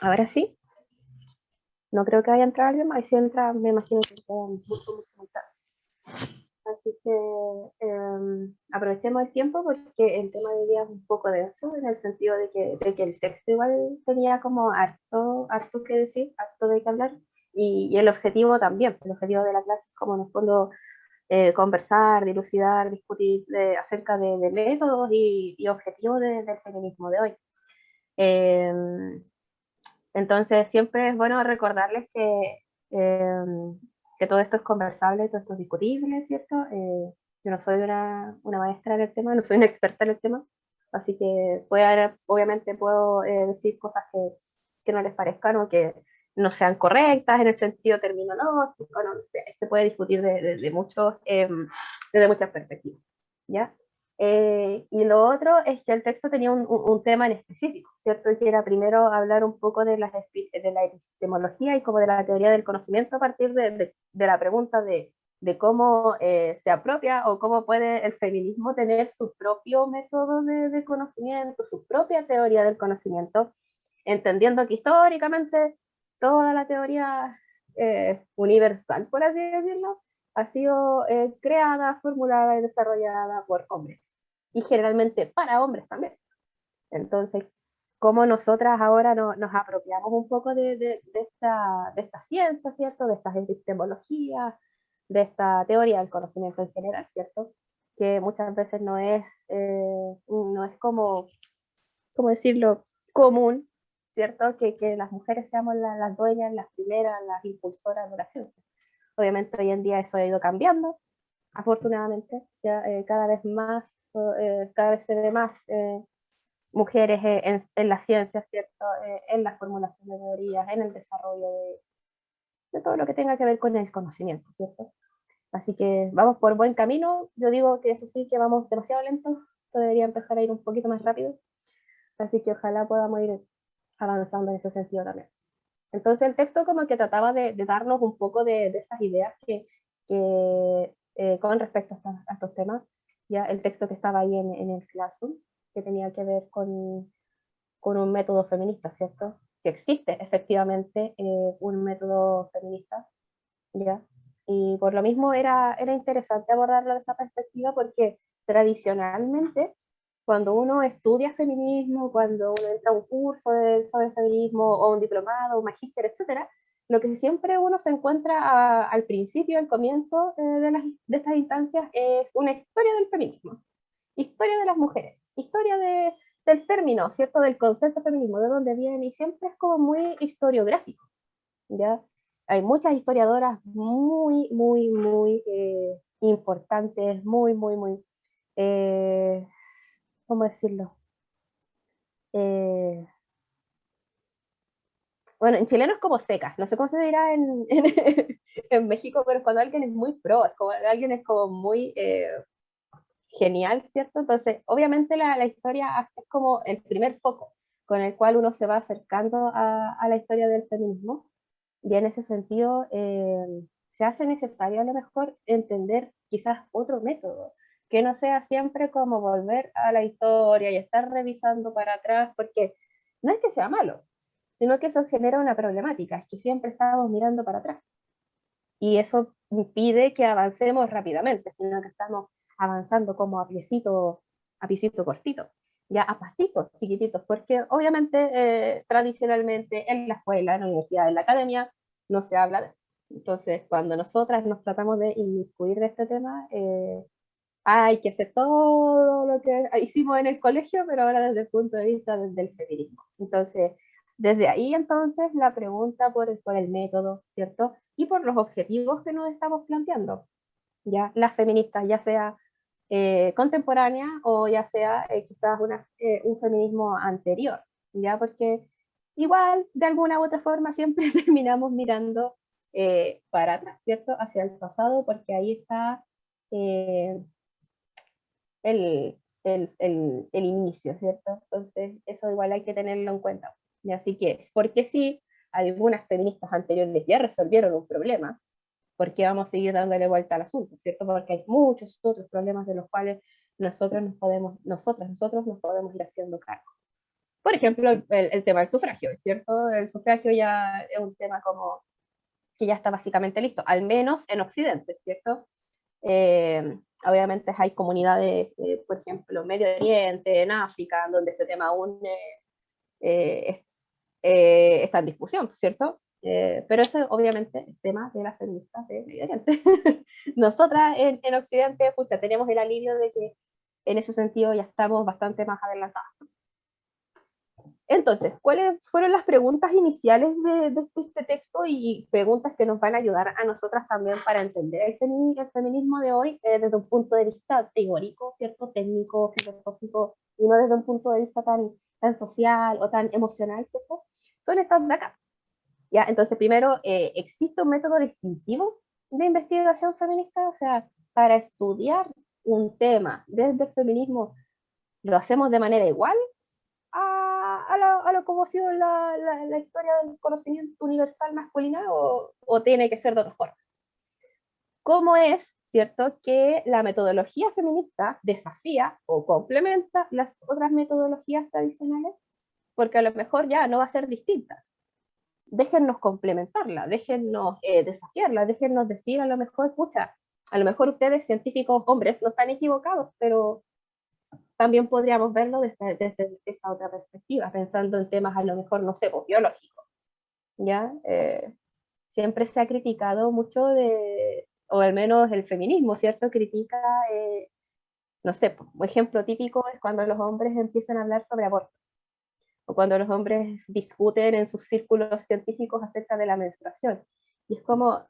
Ahora sí, no creo que vaya a entrar alguien más, y si entra, me imagino que está muy tarde. Así que aprovechemos el tiempo porque el tema de hoy día es un poco denso, en el sentido de que el texto igual tenía como harto que decir, harto de que hablar, y el objetivo también, el objetivo de la clase es como en el fondo conversar, dilucidar, discutir acerca de métodos y objetivos del feminismo de hoy. Eh, entonces, siempre es bueno recordarles eh, que todo esto es conversable, todo esto es discutible, ¿cierto? Yo no soy una maestra en el tema, no soy una experta en el tema, así que obviamente puedo decir cosas que no les parezcan o que no sean correctas en el sentido terminológico, no sé, se puede discutir desde muchas perspectivas, ¿ya? Y lo otro es que el texto tenía un tema en específico, ¿cierto? Que era primero hablar un poco de la epistemología y como de la teoría del conocimiento a partir de la pregunta de cómo se apropia o cómo puede el feminismo tener su propio método de conocimiento, su propia teoría del conocimiento, entendiendo que históricamente toda la teoría universal, por así decirlo, ha sido creada, formulada y desarrollada por hombres, y generalmente para hombres también. Entonces, cómo nosotras ahora nos apropiamos un poco de esta ciencia, ¿cierto? De estas epistemologías, de esta teoría del conocimiento en general, ¿cierto? Que muchas veces no es como decirlo, común, ¿cierto? Que las mujeres seamos las dueñas, las primeras, las impulsoras de la ciencia. Obviamente hoy en día eso ha ido cambiando, afortunadamente, ya cada vez se ve más mujeres en la ciencia, ¿cierto? En la formulación de teorías, en el desarrollo de todo lo que tenga que ver con el conocimiento, ¿cierto? Así que vamos por buen camino. Yo digo que eso sí, que vamos demasiado lento, esto debería empezar a ir un poquito más rápido, así que ojalá podamos ir avanzando en ese sentido también. Entonces el texto como que trataba de darnos un poco de esas ideas con respecto a estos temas, ya el texto que estaba ahí en el Classroom, que tenía que ver con un método feminista, ¿cierto? Si existe efectivamente un método feminista, ¿ya? Y por lo mismo era interesante abordarlo desde esa perspectiva porque tradicionalmente cuando uno estudia feminismo, cuando uno entra a un curso sobre feminismo o un diplomado, un magíster, etcétera, lo que siempre uno se encuentra al principio, al comienzo de estas instancias es una historia del feminismo, historia de las mujeres, historia del término, ¿cierto? Del concepto de feminismo, de dónde viene, y siempre es como muy historiográfico, ¿ya? Hay muchas historiadoras muy, muy, muy importantes, muy, muy, muy, eh, ¿cómo decirlo? Eh, bueno, en chileno es como secas, no sé cómo se dirá en México, pero es cuando alguien es muy pro, es como alguien es como muy genial, ¿cierto? Entonces, obviamente la historia es como el primer foco con el cual uno se va acercando a la historia del feminismo, y en ese sentido se hace necesario a lo mejor entender quizás otro método, que no sea siempre como volver a la historia y estar revisando para atrás, porque no es que sea malo, sino que eso genera una problemática, es que siempre estamos mirando para atrás y eso impide que avancemos rápidamente, sino que estamos avanzando como a piecito cortito, ya a pasitos chiquititos, porque obviamente tradicionalmente en la escuela, en la universidad, en la academia, no se habla de esto. Entonces, cuando nosotras nos tratamos de inmiscuir de este tema, hay que hacer todo lo que hicimos en el colegio, pero ahora desde el punto de vista del feminismo. Entonces, desde ahí entonces la pregunta por el método, ¿cierto? Y por los objetivos que nos estamos planteando, ya las feministas, ya sea contemporánea o ya sea quizás un feminismo anterior, ya porque igual de alguna u otra forma siempre terminamos mirando para atrás, ¿cierto? Hacia el pasado, porque ahí está eh, el inicio, ¿cierto? Entonces, eso igual hay que tenerlo en cuenta. Y así que, porque sí, algunas feministas anteriores ya resolvieron un problema, ¿por qué vamos a seguir dándole vuelta al asunto, ¿cierto? Porque hay muchos otros problemas de los cuales nosotros nos podemos ir haciendo cargo. Por ejemplo, el tema del sufragio, ¿cierto? El sufragio ya es un tema como que ya está básicamente listo, al menos en Occidente, ¿cierto? Obviamente hay comunidades, por ejemplo, Medio Oriente, en África, donde este tema aún eh, está en discusión, ¿cierto? Pero eso obviamente es tema de las feministas de Medio Oriente. Nosotras en Occidente, pucha, tenemos el alivio de que en ese sentido ya estamos bastante más adelantadas. Entonces, ¿cuáles fueron las preguntas iniciales de este texto y preguntas que nos van a ayudar a nosotras también para entender el feminismo de hoy desde un punto de vista teórico, ¿cierto? Técnico, filosófico, y no desde un punto de vista tan social o tan emocional, ¿cierto? Son estas de acá. ¿Ya? Entonces, primero, ¿existe un método distintivo de investigación feminista? O sea, para estudiar un tema desde el feminismo, ¿lo hacemos de manera igual a lo como ha sido la historia del conocimiento universal masculina o tiene que ser de otra forma? ¿Cómo es, cierto, que la metodología feminista desafía o complementa las otras metodologías tradicionales? Porque a lo mejor ya no va a ser distinta. Déjennos complementarla, déjennos desafiarla, déjennos decir a lo mejor, escucha, a lo mejor ustedes científicos hombres no están equivocados, pero también podríamos verlo desde esta otra perspectiva, pensando en temas a lo mejor, no sé, pues, biológicos, ¿ya? Siempre se ha criticado mucho o al menos el feminismo, ¿cierto? Critica, no sé, pues, un ejemplo típico es cuando los hombres empiezan a hablar sobre aborto, o cuando los hombres discuten en sus círculos científicos acerca de la menstruación. Y es como,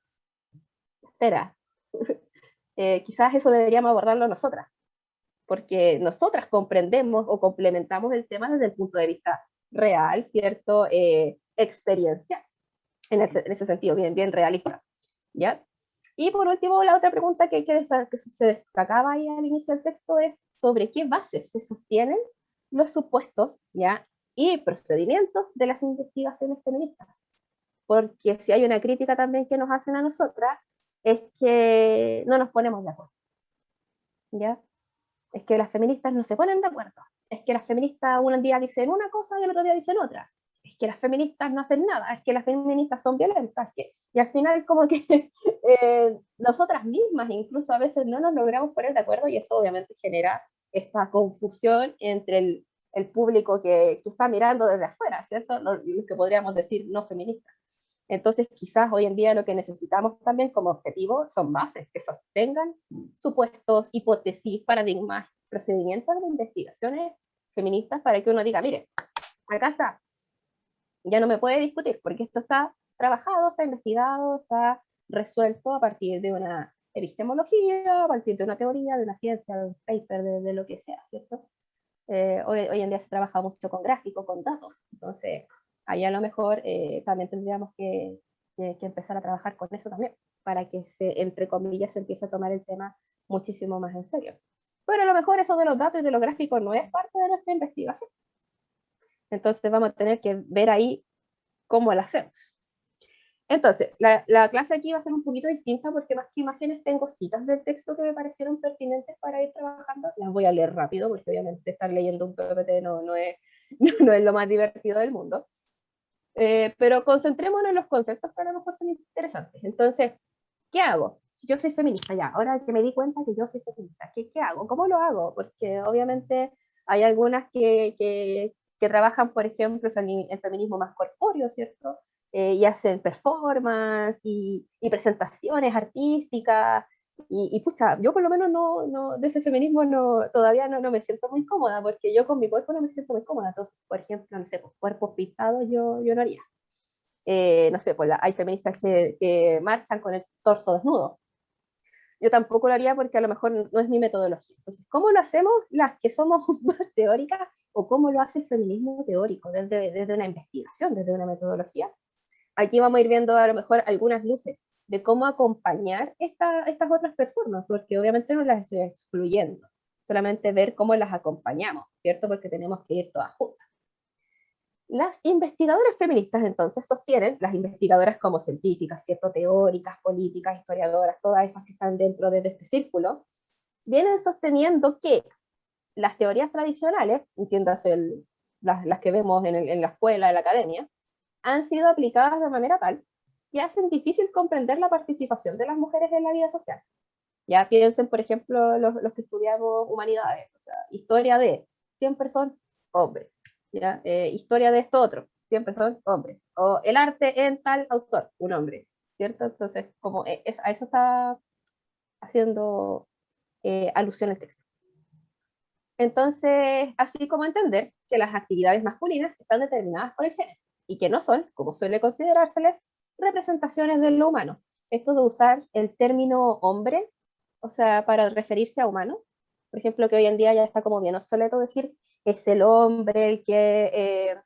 espera, quizás eso deberíamos abordarlo nosotras, porque nosotras comprendemos o complementamos el tema desde el punto de vista real, ¿cierto? Experiencial, en ese sentido, bien, bien realista, ¿ya? Y por último, la otra pregunta que se destacaba ahí al inicio del texto es sobre qué bases se sostienen los supuestos, ¿ya? Y procedimientos de las investigaciones feministas. Porque si hay una crítica también que nos hacen a nosotras, es que no nos ponemos de acuerdo, ¿ya? Es que las feministas no se ponen de acuerdo. Es que las feministas un día dicen una cosa y el otro día dicen otra. Es que las feministas no hacen nada. Es que las feministas son violentas. Y al final como que nosotras mismas incluso a veces no nos logramos poner de acuerdo y eso obviamente genera esta confusión entre el público que está mirando desde afuera, ¿cierto? Lo que podríamos decir no feministas. Entonces, quizás hoy en día lo que necesitamos también como objetivo son bases que sostengan supuestos, hipótesis, paradigmas, procedimientos de investigaciones feministas para que uno diga, mire, acá está, ya no me puede discutir porque esto está trabajado, está investigado, está resuelto a partir de una epistemología, a partir de una teoría, de una ciencia, de un paper, de lo que sea, ¿cierto? Hoy en día se trabaja mucho con gráficos, con datos, entonces ahí a lo mejor también tendríamos que empezar a trabajar con eso también, para que entre comillas, se empiece a tomar el tema muchísimo más en serio. Pero a lo mejor eso de los datos y de los gráficos no es parte de nuestra investigación, entonces vamos a tener que ver ahí cómo lo hacemos. Entonces, la clase aquí va a ser un poquito distinta porque más que imágenes tengo citas del texto que me parecieron pertinentes para ir trabajando. Las voy a leer rápido porque obviamente estar leyendo un PPT no es, no es lo más divertido del mundo. Pero concentrémonos en los conceptos que a lo mejor son interesantes. Entonces, ¿qué hago? Si yo soy feminista ya, ahora que me di cuenta que yo soy feminista, ¿qué hago? ¿Cómo lo hago? Porque obviamente hay algunas que trabajan, por ejemplo, el feminismo más corpóreo, ¿cierto? Y hacen performance y presentaciones artísticas. Pucha, yo por lo menos de ese feminismo todavía no me siento muy cómoda, porque yo con mi cuerpo no me siento muy cómoda. Entonces, por ejemplo, no sé, pues, cuerpos pintados yo no haría. No sé, pues hay feministas que marchan con el torso desnudo. Yo tampoco lo haría porque a lo mejor no es mi metodología. Entonces, ¿cómo lo hacemos las que somos más teóricas o cómo lo hace el feminismo teórico desde una investigación, desde una metodología? Aquí vamos a ir viendo a lo mejor algunas luces de cómo acompañar estas otras performances, porque obviamente no las estoy excluyendo, solamente ver cómo las acompañamos, ¿cierto? Porque tenemos que ir todas juntas. Las investigadoras feministas entonces sostienen, las investigadoras como científicas, ¿cierto? Teóricas, políticas, historiadoras, todas esas que están dentro de este círculo, vienen sosteniendo que las teorías tradicionales, entiéndase las que vemos en la escuela, en la academia, han sido aplicadas de manera tal que hacen difícil comprender la participación de las mujeres en la vida social. Ya piensen, por ejemplo, los que estudiamos humanidades, o sea, historia de, siempre son hombres, ¿ya? Historia de esto otro, siempre son hombres, o el arte en tal autor, un hombre, ¿cierto? Entonces, como a eso está haciendo alusión el texto. Entonces, así como entender que las actividades masculinas están determinadas por el género y que no son, como suele considerárseles, representaciones de lo humano. Esto de usar el término hombre, o sea, para referirse a humano, por ejemplo, que hoy en día ya está como bien obsoleto decir es el hombre el que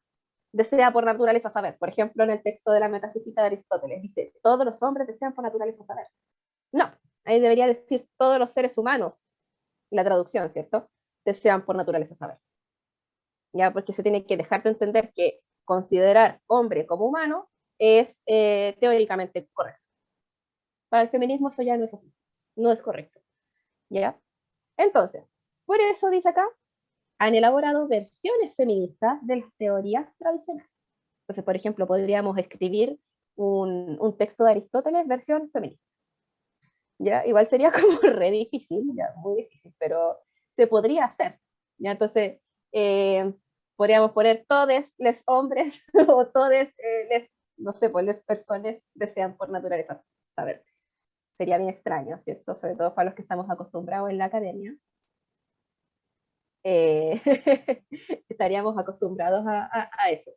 desea por naturaleza saber. Por ejemplo, en el texto de la metafísica de Aristóteles dice, todos los hombres desean por naturaleza saber. No, ahí debería decir todos los seres humanos, la traducción, ¿cierto? Desean por naturaleza saber. Ya, porque se tiene que dejar de entender que considerar hombre como humano es teóricamente correcto. Para el feminismo eso ya no es así, no es correcto. ¿Ya? Entonces, por eso dice acá, han elaborado versiones feministas de las teorías tradicionales. Entonces, por ejemplo, podríamos escribir un texto de Aristóteles versión feminista. ¿Ya? Igual sería como re difícil, ya, muy difícil, pero se podría hacer. ¿Ya? Entonces, podríamos poner todos los hombres o todos no sé, pues las personas desean por naturaleza saber. Sería bien extraño, ¿cierto? Sobre todo para los que estamos acostumbrados en la academia. Eh, estaríamos acostumbrados a eso.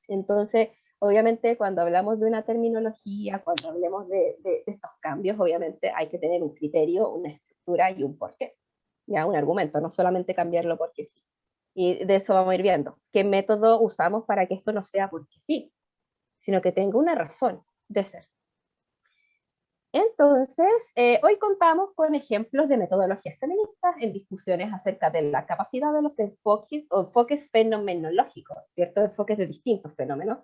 Entonces, obviamente, cuando hablamos de una terminología, cuando hablemos de estos cambios, obviamente hay que tener un criterio, una estructura y un porqué, ya un argumento, no solamente cambiarlo porque sí. Y de eso vamos a ir viendo. ¿Qué método usamos para que esto no sea porque sí, sino que tenga una razón de ser? Entonces, hoy contamos con ejemplos de metodologías feministas en discusiones acerca de la capacidad de los enfoques fenomenológicos, ¿cierto? Enfoques de distintos fenómenos,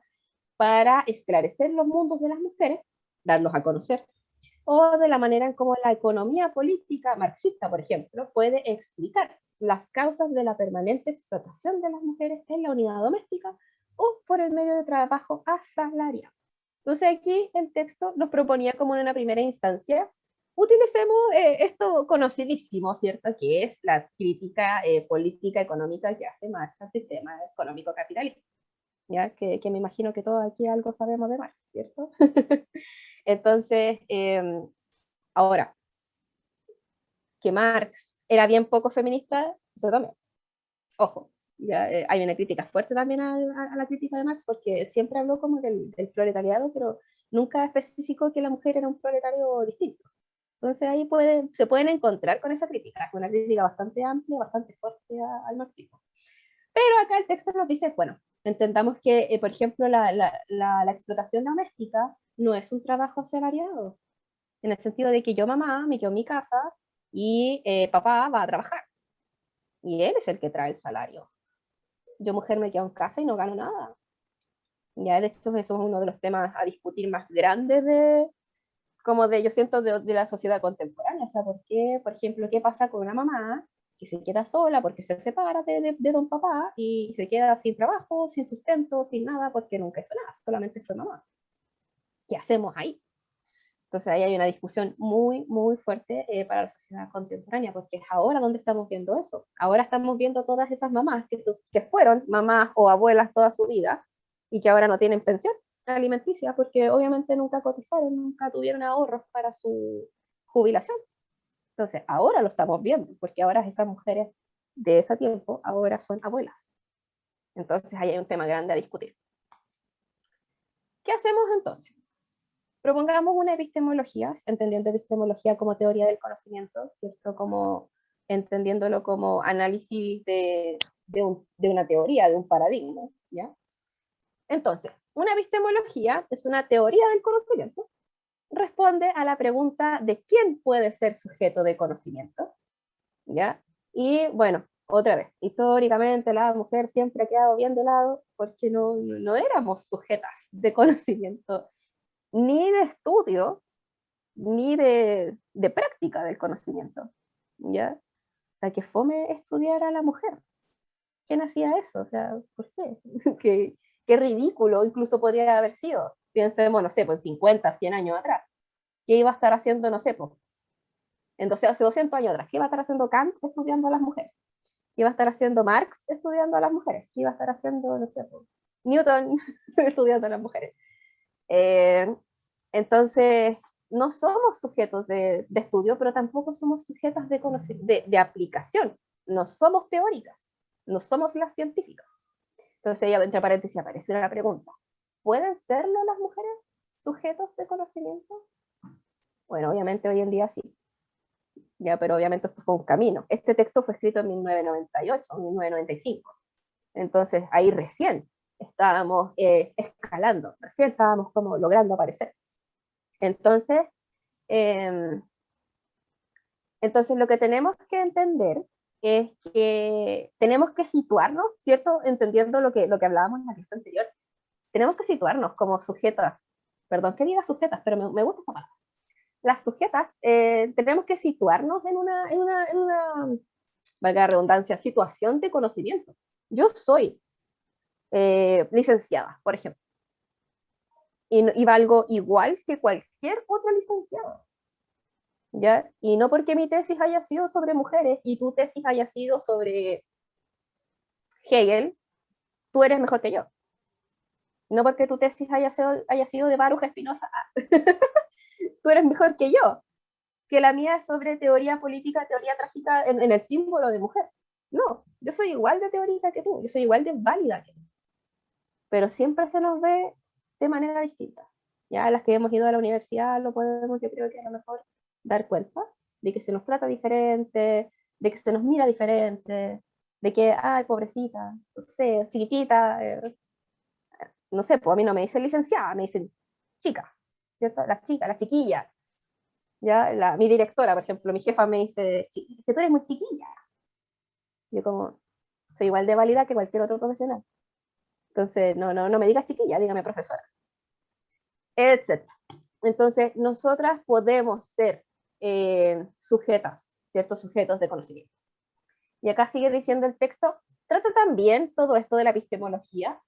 para esclarecer los mundos de las mujeres, darlos a conocer, o de la manera en cómo la economía política marxista, por ejemplo, puede explicar las causas de la permanente explotación de las mujeres en la unidad doméstica o por el medio de trabajo asalariado. Entonces aquí el texto nos proponía como en una primera instancia, utilicemos esto conocidísimo, ¿cierto? Que es la crítica política económica que hace Marx al sistema económico capitalista. ¿Ya? Que me imagino que todos aquí algo sabemos de Marx, ¿cierto? Entonces, ahora, que Marx era bien poco feminista, eso también, ojo, ya, hay una crítica fuerte también a la crítica de Marx, porque siempre habló como del proletariado, pero nunca especificó que la mujer era un proletario distinto. Entonces ahí se pueden encontrar con esa crítica, una crítica bastante amplia, bastante fuerte al marxismo. Pero acá el texto nos dice, bueno, entendamos que, por ejemplo, la explotación doméstica no es un trabajo asalariado, en el sentido de que yo, mamá, me quedo en mi casa y papá va a trabajar, y él es el que trae el salario. Yo, mujer, me quedo en casa y no gano nada. Ya, de hecho, eso es uno de los temas a discutir más grandes como yo siento, de la sociedad contemporánea. O sea, ¿por qué, por ejemplo, qué pasa con una mamá que se queda sola porque se separa de don papá y se queda sin trabajo, sin sustento, sin nada, porque nunca hizo nada, solamente fue mamá? ¿Qué hacemos ahí? Entonces ahí hay una discusión muy, muy fuerte para la sociedad contemporánea, porque es ahora donde estamos viendo eso. Ahora estamos viendo todas esas mamás que fueron mamás o abuelas toda su vida y que ahora no tienen pensión alimenticia porque obviamente nunca cotizaron, nunca tuvieron ahorros para su jubilación. Entonces ahora lo estamos viendo, porque ahora esas mujeres de ese tiempo ahora son abuelas. Entonces ahí hay un tema grande a discutir. ¿Qué hacemos entonces? Propongamos una epistemología, entendiendo epistemología como teoría del conocimiento, ¿cierto? Como entendiéndolo como análisis de una teoría, de un paradigma, ¿ya? Entonces, una epistemología es una teoría del conocimiento, responde a la pregunta de quién puede ser sujeto de conocimiento, ¿ya? Y bueno, otra vez, históricamente la mujer siempre ha quedado bien de lado porque no éramos sujetas de conocimiento, ni de estudio, ni de práctica del conocimiento, ¿ya? O sea, que fome estudiar a la mujer. quién hacía eso? O sea, ¿por qué? Qué ridículo incluso podría haber sido. Pensemos, no sé, pues 50, 100 años atrás. ¿Qué iba a estar haciendo, no sé, pues, hace 200 años atrás? ¿Qué iba a estar haciendo Kant estudiando a las mujeres? ¿Qué iba a estar haciendo Marx estudiando a las mujeres? ¿Qué iba a estar haciendo, no sé, pues, Newton estudiando a las mujeres? Eh, entonces, no somos sujetos de estudio, pero tampoco somos sujetos de aplicación. No somos teóricas, no somos las científicas. Entonces, ya entre paréntesis aparece una pregunta. ¿Pueden serlo las mujeres sujetos de conocimiento? Bueno, obviamente hoy en día sí. Ya, pero obviamente esto fue un camino. Este texto fue escrito en 1998, 1995. Entonces, ahí recién estábamos escalando, recién estábamos como logrando aparecer. Entonces, eh, entonces lo que tenemos que entender es que tenemos que situarnos, ¿cierto? Entendiendo lo que hablábamos en la clase anterior, tenemos que situarnos como sujetas, perdón que diga sujetas, pero me gusta esa palabra. Las sujetas, tenemos que situarnos en una, valga la redundancia, situación de conocimiento. Yo soy licenciada, por ejemplo, y valgo igual que cualquier otro licenciado, ¿ya? Y no porque mi tesis haya sido sobre mujeres y tu tesis haya sido sobre Hegel, tú eres mejor que yo. No porque tu tesis haya sido de Baruch Spinoza, tú eres mejor que yo. Que la mía es sobre teoría política, teoría trágica en el símbolo de mujer. No, yo soy igual de teórica que tú, yo soy igual de válida que tú. Pero siempre se nos ve de manera distinta. Ya las que hemos ido a la universidad lo podemos, yo creo que a lo mejor dar cuenta de que se nos trata diferente, de que se nos mira diferente, de que, ay, pobrecita, no sé, chiquitita, no sé, pues a mí no me dicen licenciada, me dicen chica, ¿cierto? La chica, la chiquilla, ¿ya? Mi directora, por ejemplo, mi jefa me dice, que tú eres muy chiquilla. Yo como, soy igual de válida que cualquier otro profesional. Entonces, no me digas chiquilla, dígame profesora, etc. Entonces, nosotras podemos ser sujetas, ciertos sujetos de conocimiento. Y acá sigue diciendo el texto, trata también todo esto de la epistemología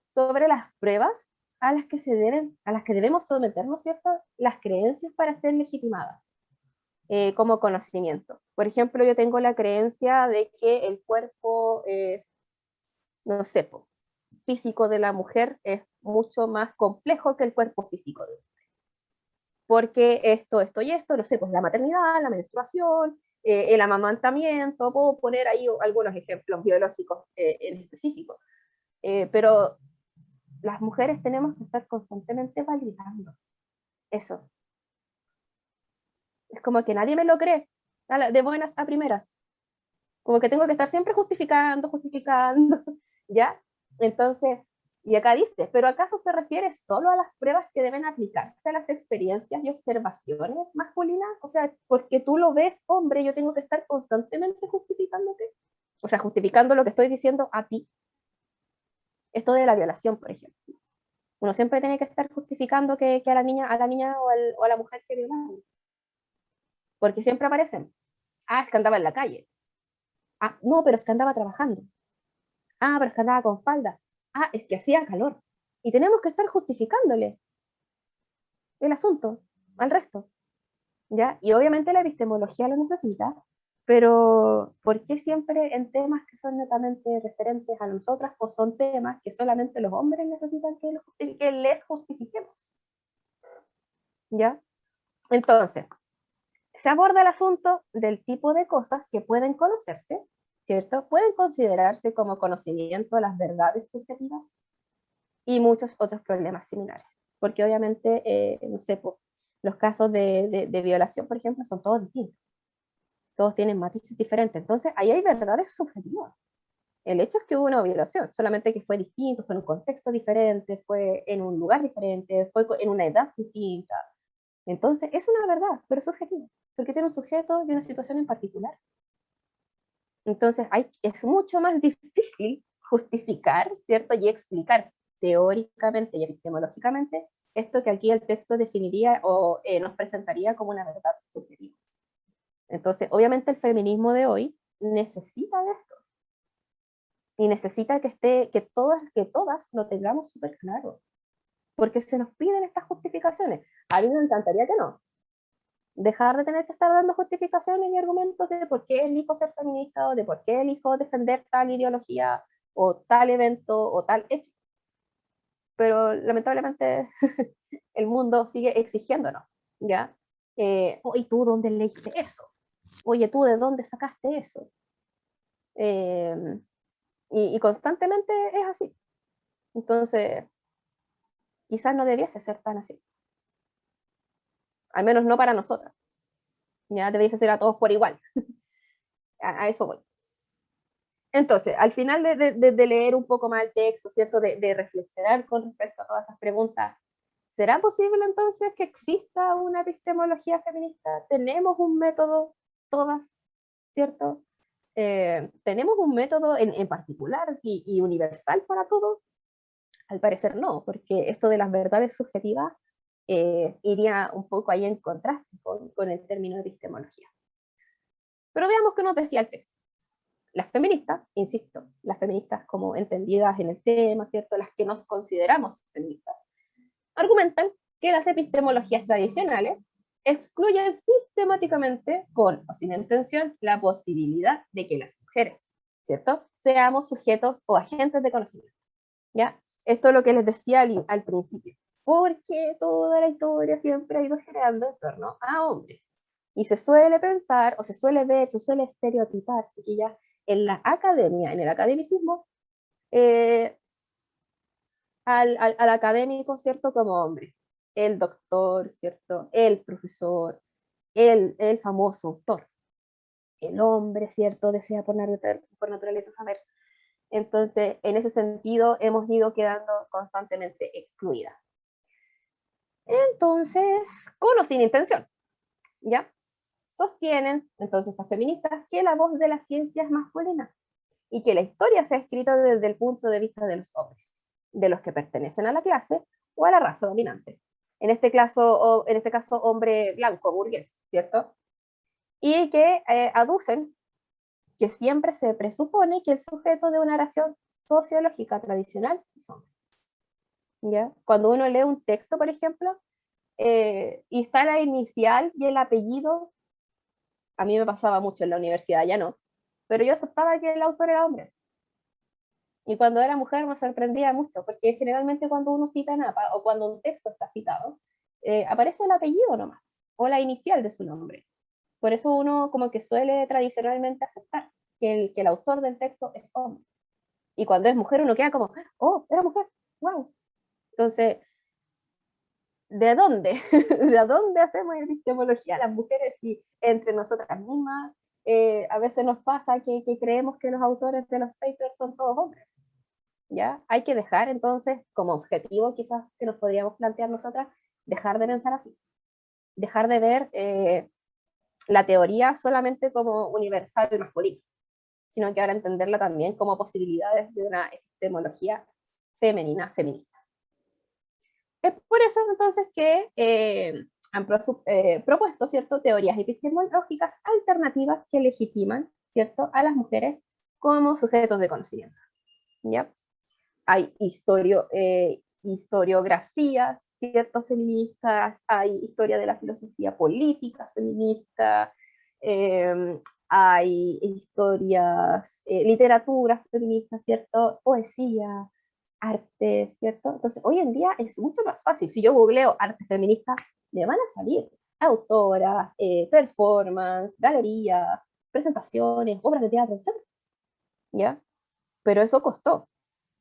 sobre las pruebas a las que debemos someternos, ¿cierto? Las creencias para ser legitimadas como conocimiento. Por ejemplo, yo tengo la creencia de que el cuerpo, no sé, físico de la mujer es mucho más complejo que el cuerpo físico de porque esto y esto, no sé, pues la maternidad, la menstruación, el amamantamiento, puedo poner ahí algunos ejemplos biológicos en específico, pero las mujeres tenemos que estar constantemente validando eso. Es como que nadie me lo cree, de buenas a primeras. Como que tengo que estar siempre justificando, ¿ya? Entonces, y acá dice, ¿pero acaso se refiere solo a las pruebas que deben aplicarse a las experiencias y observaciones masculinas? O sea, porque tú lo ves, hombre, yo tengo que estar constantemente justificándote. O sea, justificando lo que estoy diciendo a ti. Esto de la violación, por ejemplo. Uno siempre tiene que estar justificando que a la niña o a la mujer que violaron. Porque siempre aparecen. Ah, es que andaba en la calle. Ah, no, pero es que andaba trabajando. Ah, pero es que andaba con falda. Ah, es que hacía calor. Y tenemos que estar justificándole el asunto al resto, ¿ya? Y obviamente la epistemología lo necesita, pero ¿por qué siempre en temas que son netamente referentes a nosotras o son temas que solamente los hombres necesitan que les justifiquemos? ¿Ya? Entonces, se aborda el asunto del tipo de cosas que pueden conocerse, ¿cierto? Pueden considerarse como conocimiento de las verdades subjetivas y muchos otros problemas similares. Porque obviamente, no sé, los casos de violación, por ejemplo, son todos distintos. Todos tienen matices diferentes. Entonces, ahí hay verdades subjetivas. El hecho es que hubo una violación, solamente que fue distinto, fue en un contexto diferente, fue en un lugar diferente, fue en una edad distinta. Entonces, es una verdad, pero es subjetiva, porque tiene un sujeto y una situación en particular. Entonces, es mucho más difícil justificar, ¿cierto? Y explicar teóricamente y epistemológicamente esto que aquí el texto definiría o nos presentaría como una verdad subjetiva. Entonces, obviamente el feminismo de hoy necesita de esto. y necesita que todas lo tengamos súper claro, porque se nos piden estas justificaciones. A mí me encantaría que no. Dejar de tener que estar dando justificaciones y argumentos de por qué elijo ser feminista o de por qué elijo defender tal ideología o tal evento o tal hecho. Pero lamentablemente el mundo sigue exigiéndonos, ¿ya? Oye, ¿tú dónde leíste eso? Oye, ¿tú de dónde sacaste eso? Eh, y constantemente es así. Entonces, quizás no debiese ser tan así. Al menos no para nosotras. Ya debería ser a todos por igual. A eso voy. Entonces, al final de leer un poco más el texto, ¿cierto? De reflexionar con respecto a todas esas preguntas, ¿será posible entonces que exista una epistemología feminista? ¿Tenemos un método, todas, ¿cierto? ¿Tenemos un método en particular y universal para todos? Al parecer no, porque esto de las verdades subjetivas iría un poco ahí en contraste con el término de epistemología. Pero veamos qué nos decía el texto. Las feministas, insisto, las feministas como entendidas en el tema, ¿cierto? Las que nos consideramos feministas, argumentan que las epistemologías tradicionales excluyen sistemáticamente, con o sin intención, la posibilidad de que las mujeres, ¿cierto?, seamos sujetos o agentes de conocimiento, ¿ya? Esto es lo que les decía al principio, porque toda la historia siempre ha ido generando en torno a hombres. Y se suele pensar, o se suele ver, se suele estereotipar, chiquillas, en la academia, en el academicismo, eh, al académico, ¿cierto? Como hombre. El doctor, ¿cierto? El profesor, el famoso autor. El hombre, ¿cierto? Desea por naturaleza saber. Entonces, en ese sentido, hemos ido quedando constantemente excluidas. Entonces, con o sin intención, ¿ya? Sostienen, entonces, estas feministas, que la voz de la ciencia es masculina y que la historia se ha escrito desde el punto de vista de los hombres, de los que pertenecen a la clase o a la raza dominante. En este caso hombre blanco, burgués, ¿cierto? Y que aducen que siempre se presupone que el sujeto de una narración sociológica tradicional es hombre. ¿Ya? Cuando uno lee un texto, por ejemplo, y está la inicial y el apellido, a mí me pasaba mucho en la universidad, ya no, pero yo aceptaba que el autor era hombre. Y cuando era mujer me sorprendía mucho, porque generalmente cuando uno cita en APA o cuando un texto está citado, aparece el apellido nomás, o la inicial de su nombre. Por eso uno como que suele tradicionalmente aceptar que el autor del texto es hombre. Y cuando es mujer uno queda como, oh, era mujer, wow. Entonces, ¿de dónde? ¿De dónde hacemos epistemología las mujeres si entre nosotras mismas a veces nos pasa que creemos que los autores de los papers son todos hombres? ¿Ya? Hay que dejar entonces como objetivo quizás que nos podríamos plantear nosotras, dejar de pensar así, dejar de ver la teoría solamente como universal masculina, sino que ahora entenderla también como posibilidades de una epistemología femenina, feminista. Es por eso entonces que han propuesto, ¿cierto?, teorías epistemológicas alternativas que legitiman, ¿cierto?, a las mujeres como sujetos de conocimiento, ¿ya? Hay historiografías, ¿cierto?, feministas, hay historia de la filosofía política feminista, hay historias, literaturas feministas, ¿cierto?, poesía, arte, ¿cierto? Entonces, hoy en día es mucho más fácil. Si yo googleo arte feminista, me van a salir autoras, performance, galerías, presentaciones, obras de teatro, etc. ¿Ya? Pero eso costó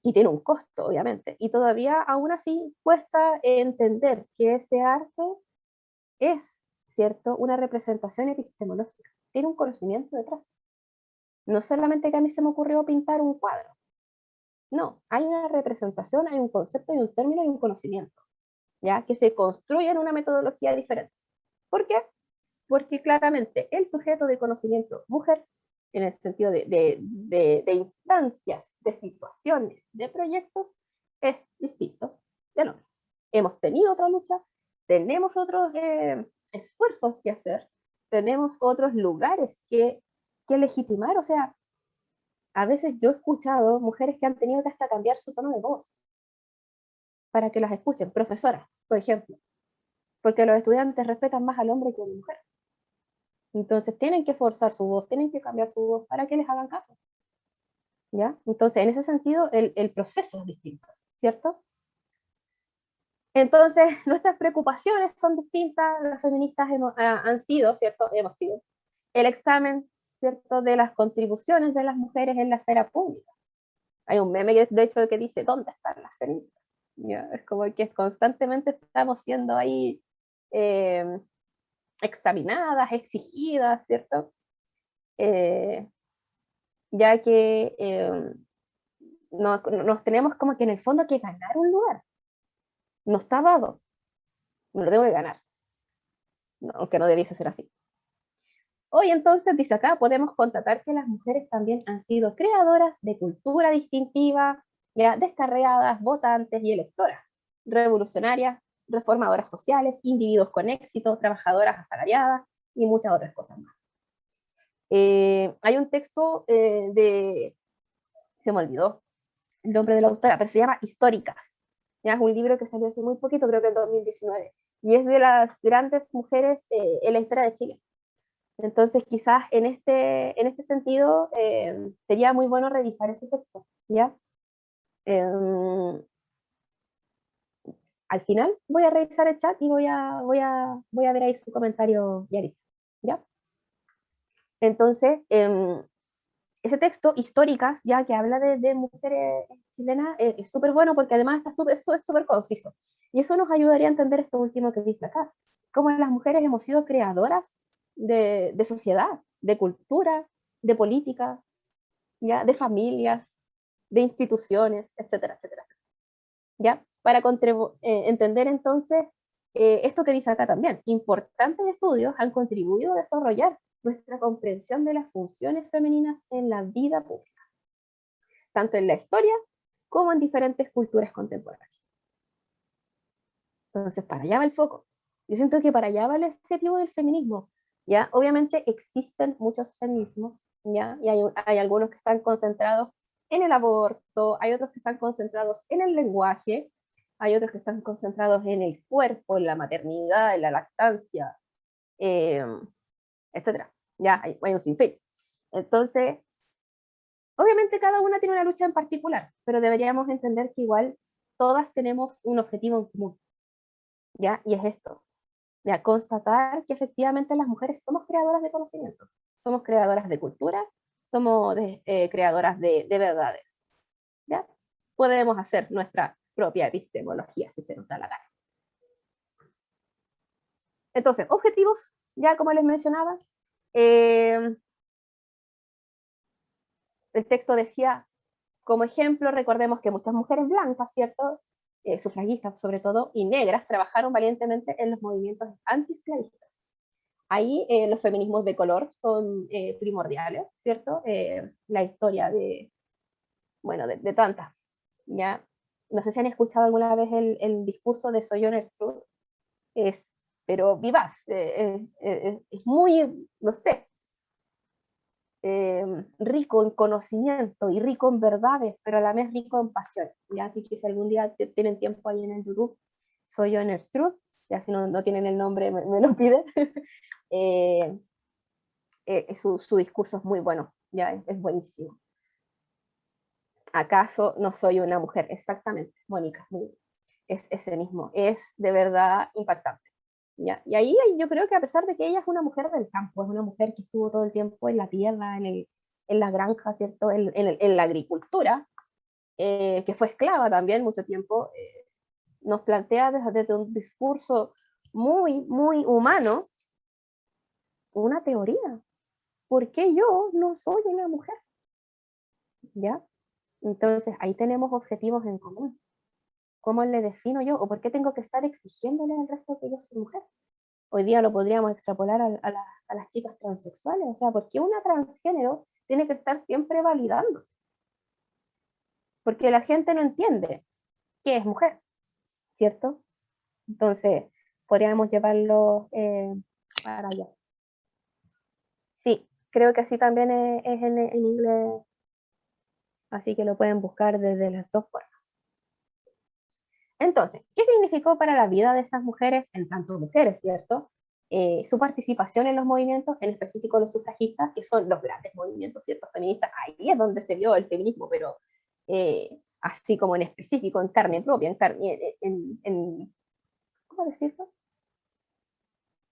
y tiene un costo, obviamente. Y todavía, aún así, cuesta entender que ese arte es, ¿cierto?, una representación epistemológica. Tiene un conocimiento detrás. No solamente que a mí se me ocurrió pintar un cuadro. No, hay una representación, hay un concepto, hay un término, hay un conocimiento, ¿ya? Que se construye en una metodología diferente. ¿Por qué? Porque claramente el sujeto de conocimiento mujer, en el sentido de instancias, de situaciones, de proyectos, es distinto del hombre. Hemos tenido otra lucha, tenemos otros esfuerzos que hacer, tenemos otros lugares que legitimar, o sea, a veces yo he escuchado mujeres que han tenido que hasta cambiar su tono de voz para que las escuchen, profesoras, por ejemplo, porque los estudiantes respetan más al hombre que a la mujer. Entonces tienen que forzar su voz, tienen que cambiar su voz para que les hagan caso. ¿Ya? Entonces, en ese sentido, el proceso es distinto, ¿cierto? Entonces, nuestras preocupaciones son distintas, las feministas han sido, ¿cierto? Hemos sido el examen, ¿cierto? De las contribuciones de las mujeres en la esfera pública. Hay un meme, que, de hecho, que dice, ¿dónde están las feministas? ¿Ya? Es como que constantemente estamos siendo ahí eh, examinadas, exigidas, ¿cierto? Eh, ya que nos tenemos como que en el fondo que ganar un lugar. No está dado, me lo tengo que ganar, no, aunque no debiese ser así. Hoy entonces, dice acá, podemos constatar que las mujeres también han sido creadoras de cultura distintiva, ya descarriadas, votantes y electoras, revolucionarias, reformadoras sociales, individuos con éxito, trabajadoras asalariadas y muchas otras cosas más. Hay un texto se me olvidó el nombre de la autora, pero se llama Históricas. Ya es un libro que salió hace muy poquito, creo que en 2019, y es de las grandes mujeres en la historia de Chile. Entonces, quizás en este sentido, sería muy bueno revisar ese texto, ¿ya? Al final voy a revisar el chat y voy a ver ahí su comentario, Yaritza, ¿ya? Entonces, ese texto, Históricas, ya que habla de mujeres chilenas, es súper bueno porque además es súper conciso. Y eso nos ayudaría a entender esto último que dice acá, cómo las mujeres hemos sido creadoras de sociedad, de cultura, de política, ¿ya? De familias, de instituciones, etcétera, etcétera. ¿Ya? Para entender entonces esto que dice acá también, importantes estudios han contribuido a desarrollar nuestra comprensión de las funciones femeninas en la vida pública, tanto en la historia como en diferentes culturas contemporáneas. Entonces, para allá va el foco. Yo siento que para allá va el objetivo del feminismo. ¿Ya? Obviamente existen muchos feminismos, ¿ya? Y hay algunos que están concentrados en el aborto, hay otros que están concentrados en el lenguaje, hay otros que están concentrados en el cuerpo, en la maternidad, en la lactancia, eh, etcétera. Ya hay un sinfín. Entonces, obviamente cada una tiene una lucha en particular, pero deberíamos entender que igual todas tenemos un objetivo en común, ¿ya? Y es esto, ya constatar que efectivamente las mujeres somos creadoras de conocimiento, somos creadoras de cultura, somos creadoras de verdades, ¿ya? Podemos hacer nuestra propia epistemología si se nos da la gana. Entonces, objetivos, ya como les mencionaba, eh, el texto decía, como ejemplo, recordemos que muchas mujeres blancas, ¿cierto? Sufragistas sobre todo, y negras, trabajaron valientemente en los movimientos antiesclavistas. Ahí los feminismos de color son primordiales, ¿cierto? La historia bueno, de tantas, ¿ya? No sé si han escuchado alguna vez el discurso de Sojourner Truth, es, pero vivaz, es muy, no sé, rico en conocimiento y rico en verdades, pero a la vez rico en pasión, ¿ya? Así que si algún día tienen tiempo ahí en el YouTube, Sojourner Truth, ya si no tienen el nombre me lo piden, su discurso es muy bueno, ya es buenísimo. ¿Acaso no soy una mujer? Exactamente, Mónica, es ese mismo, es de verdad impactante. ¿Ya? Y ahí yo creo que a pesar de que ella es una mujer del campo, es una mujer que estuvo todo el tiempo en la tierra, en la granja, ¿cierto? En la agricultura, que fue esclava también mucho tiempo, nos plantea desde un discurso muy, muy humano una teoría. ¿Por qué yo no soy una mujer? ¿Ya? Entonces ahí tenemos objetivos en común. ¿Cómo le defino yo? ¿O por qué tengo que estar exigiéndole al resto que yo soy mujer? Hoy día lo podríamos extrapolar a las chicas transexuales. O sea, ¿por qué una transgénero tiene que estar siempre validándose? Porque la gente no entiende qué es mujer, ¿cierto? Entonces, podríamos llevarlo para allá. Sí, creo que así también es en inglés. Así que lo pueden buscar desde las dos formas. Entonces, ¿qué significó para la vida de esas mujeres, en tanto mujeres, ¿cierto? Su participación en los movimientos, en específico los sufragistas, que son los grandes movimientos, ¿cierto? Feministas, ahí es donde se vio el feminismo, pero así como en específico, en carne propia, ¿cómo decirlo?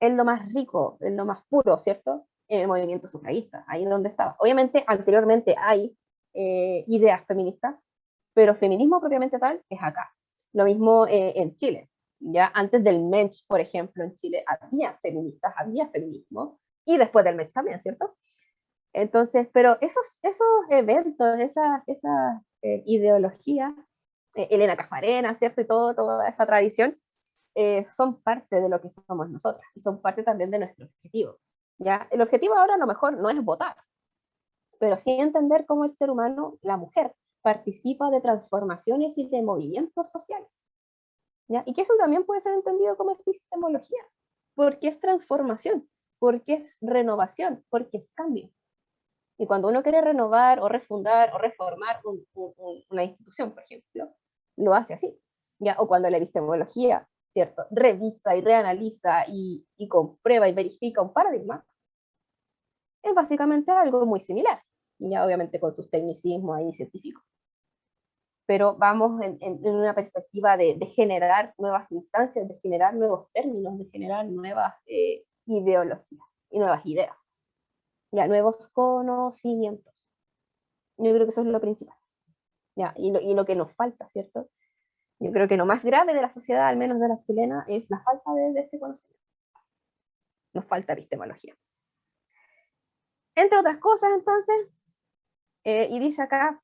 En lo más rico, en lo más puro, ¿cierto? En el movimiento sufragista, ahí es donde estaba. Obviamente, anteriormente hay ideas feministas, pero feminismo propiamente tal es acá. Lo mismo en Chile. Ya antes del Mensch, por ejemplo, en Chile había feministas, había feminismo, y después del Mensch también, ¿cierto? Entonces, pero esos eventos, esa ideologías, Elena Cafarena, ¿cierto? Y toda esa tradición, son parte de lo que somos nosotras, y son parte también de nuestro objetivo. ¿Ya? El objetivo ahora a lo mejor no es votar, pero sí entender cómo el ser humano, la mujer, participa de transformaciones y de movimientos sociales. ¿Ya? Y que eso también puede ser entendido como epistemología, porque es transformación, porque es renovación, porque es cambio. Y cuando uno quiere renovar o refundar o reformar una institución, por ejemplo, lo hace así. ¿Ya? O cuando la epistemología, ¿cierto?, revisa y reanaliza y comprueba y verifica un paradigma, es básicamente algo muy similar, ya obviamente con sus tecnicismos ahí científicos. Pero vamos en una perspectiva de generar nuevas instancias, de generar nuevos términos, de generar nuevas ideologías y nuevas ideas, ya nuevos conocimientos. Yo creo que eso es lo principal, ya, y lo que nos falta, ¿cierto? Yo creo que lo más grave de la sociedad, al menos de la chilena, es la falta de este conocimiento. Nos falta epistemología. Entre otras cosas, entonces, y dice acá,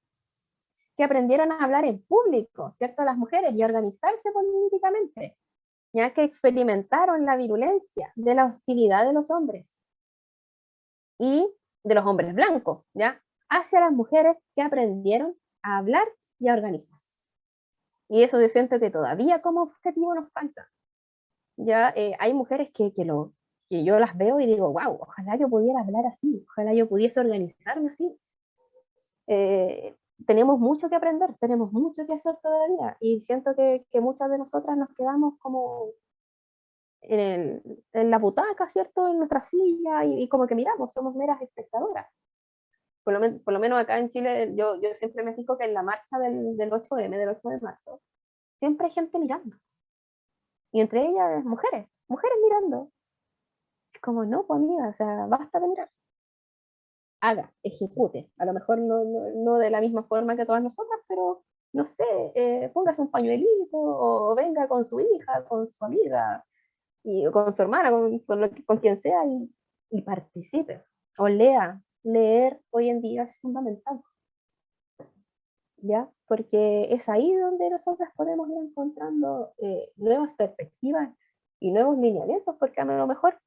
que aprendieron a hablar en público, ¿cierto? Las mujeres y a organizarse políticamente, ya que experimentaron la virulencia de la hostilidad de los hombres y de los hombres blancos, ¿ya? Hacia las mujeres que aprendieron a hablar y a organizarse. Y eso yo siento que todavía como objetivo nos falta. Ya hay mujeres que yo las veo y digo, wow, ojalá yo pudiera hablar así, ojalá yo pudiese organizarme así. Eh, tenemos mucho que aprender, tenemos mucho que hacer todavía y siento que muchas de nosotras nos quedamos como en la butaca, ¿cierto? En nuestra silla y como que miramos, somos meras espectadoras. Por lo menos acá en Chile, yo siempre me fijo que en la marcha del 8M, del 8 de marzo, siempre hay gente mirando. Y entre ellas mujeres, mujeres mirando. Es como, no, pues amiga, o sea, basta de mirar. Haga, ejecute. A lo mejor no de la misma forma que todas nosotras, pero no sé, póngase un pañuelito o venga con su hija, con su amiga, y, o con su hermana, con quien sea, y participe. O lea. Leer hoy en día es fundamental, ¿ya? Porque es ahí donde nosotras podemos ir encontrando nuevas perspectivas y nuevos lineamientos, porque a lo mejor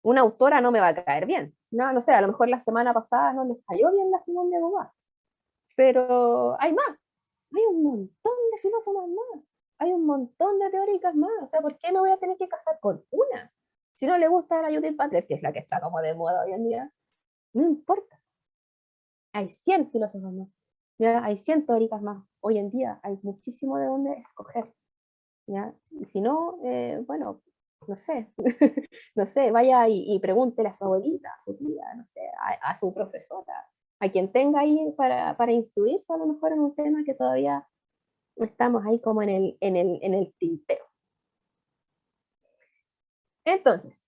una autora no me va a caer bien. No, no sé, a lo mejor la semana pasada no les cayó bien la Simone de Beauvoir, pero hay más, hay un montón de filósofos más, hay un montón de teóricas más, o sea, ¿por qué me voy a tener que casar con una? Si no le gusta a la Judith Butler, que es la que está como de moda hoy en día, no importa, hay 100 filósofos más, ¿ya? Hay 100 teóricas más, hoy en día hay muchísimo de dónde escoger, ¿ya? Y si no, bueno, no sé, no sé, vaya y pregúntele a su abuelita, a su tía, no sé, a su profesora, a quien tenga ahí para instruirse a lo mejor en un tema que todavía estamos ahí como en el tintero. Entonces,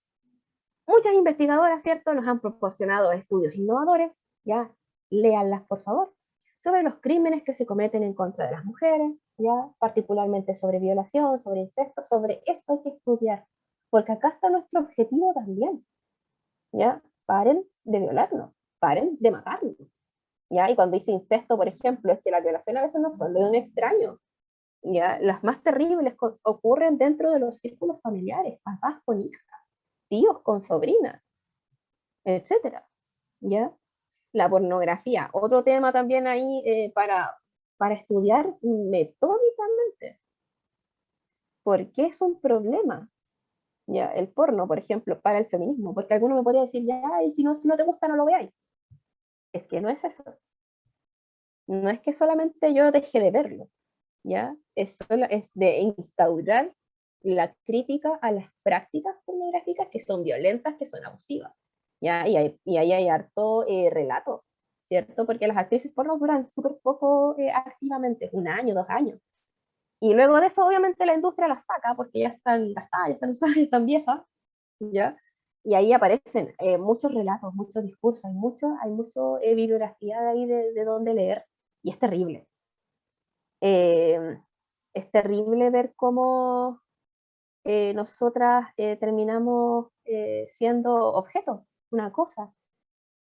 muchas investigadoras, ¿cierto?, nos han proporcionado estudios innovadores, ya, léanlas por favor, sobre los crímenes que se cometen en contra de las mujeres, ya, particularmente sobre violación, sobre incesto, sobre esto hay que estudiar, porque acá está nuestro objetivo también, ya, paren de violarnos, paren de matarnos, ya, y cuando dice incesto, por ejemplo, es que la violación a veces no son de un extraño, ya, las más terribles ocurren dentro de los círculos familiares, papás con hijas, tíos con sobrinas, etcétera, ¿ya? La pornografía, otro tema también ahí para estudiar metódicamente. ¿Por qué es un problema? ¿Ya? El porno, por ejemplo, para el feminismo, porque alguno me podría decir, ya, y si no te gusta, no lo veáis. Es que no es eso. no es que solamente yo deje de verlo, ¿ya? Es de instaurar la crítica a las prácticas pornográficas que son violentas, que son abusivas, ¿ya? Y ahí hay harto relato, ¿cierto? Porque las actrices porno duran súper poco activamente, 1 año, 2 años. Y luego de eso, obviamente, la industria las saca porque ya están gastadas, ya están usadas, ya están viejas, ¿ya? Y ahí aparecen muchos relatos, muchos discursos, hay mucho bibliografía de ahí de dónde leer, y es terrible. Eh, es terrible ver cómo nosotras terminamos siendo objeto, una cosa,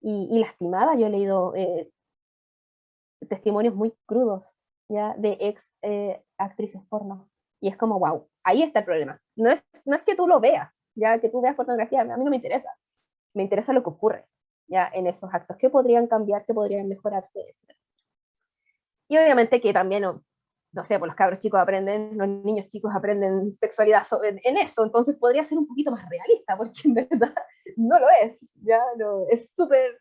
y lastimada. Yo he leído testimonios muy crudos, ¿ya? De ex actrices porno, y es como, wow, ahí está el problema. No es que tú lo veas, ya que tú veas pornografía, a mí no me interesa lo que ocurre, ya, en esos actos, qué podrían cambiar, qué podrían mejorarse, etc. Y obviamente que también, no sé, pues los cabros chicos aprenden, los niños chicos aprenden sexualidad en eso, entonces podría ser un poquito más realista, porque en verdad no lo es, ya no, es súper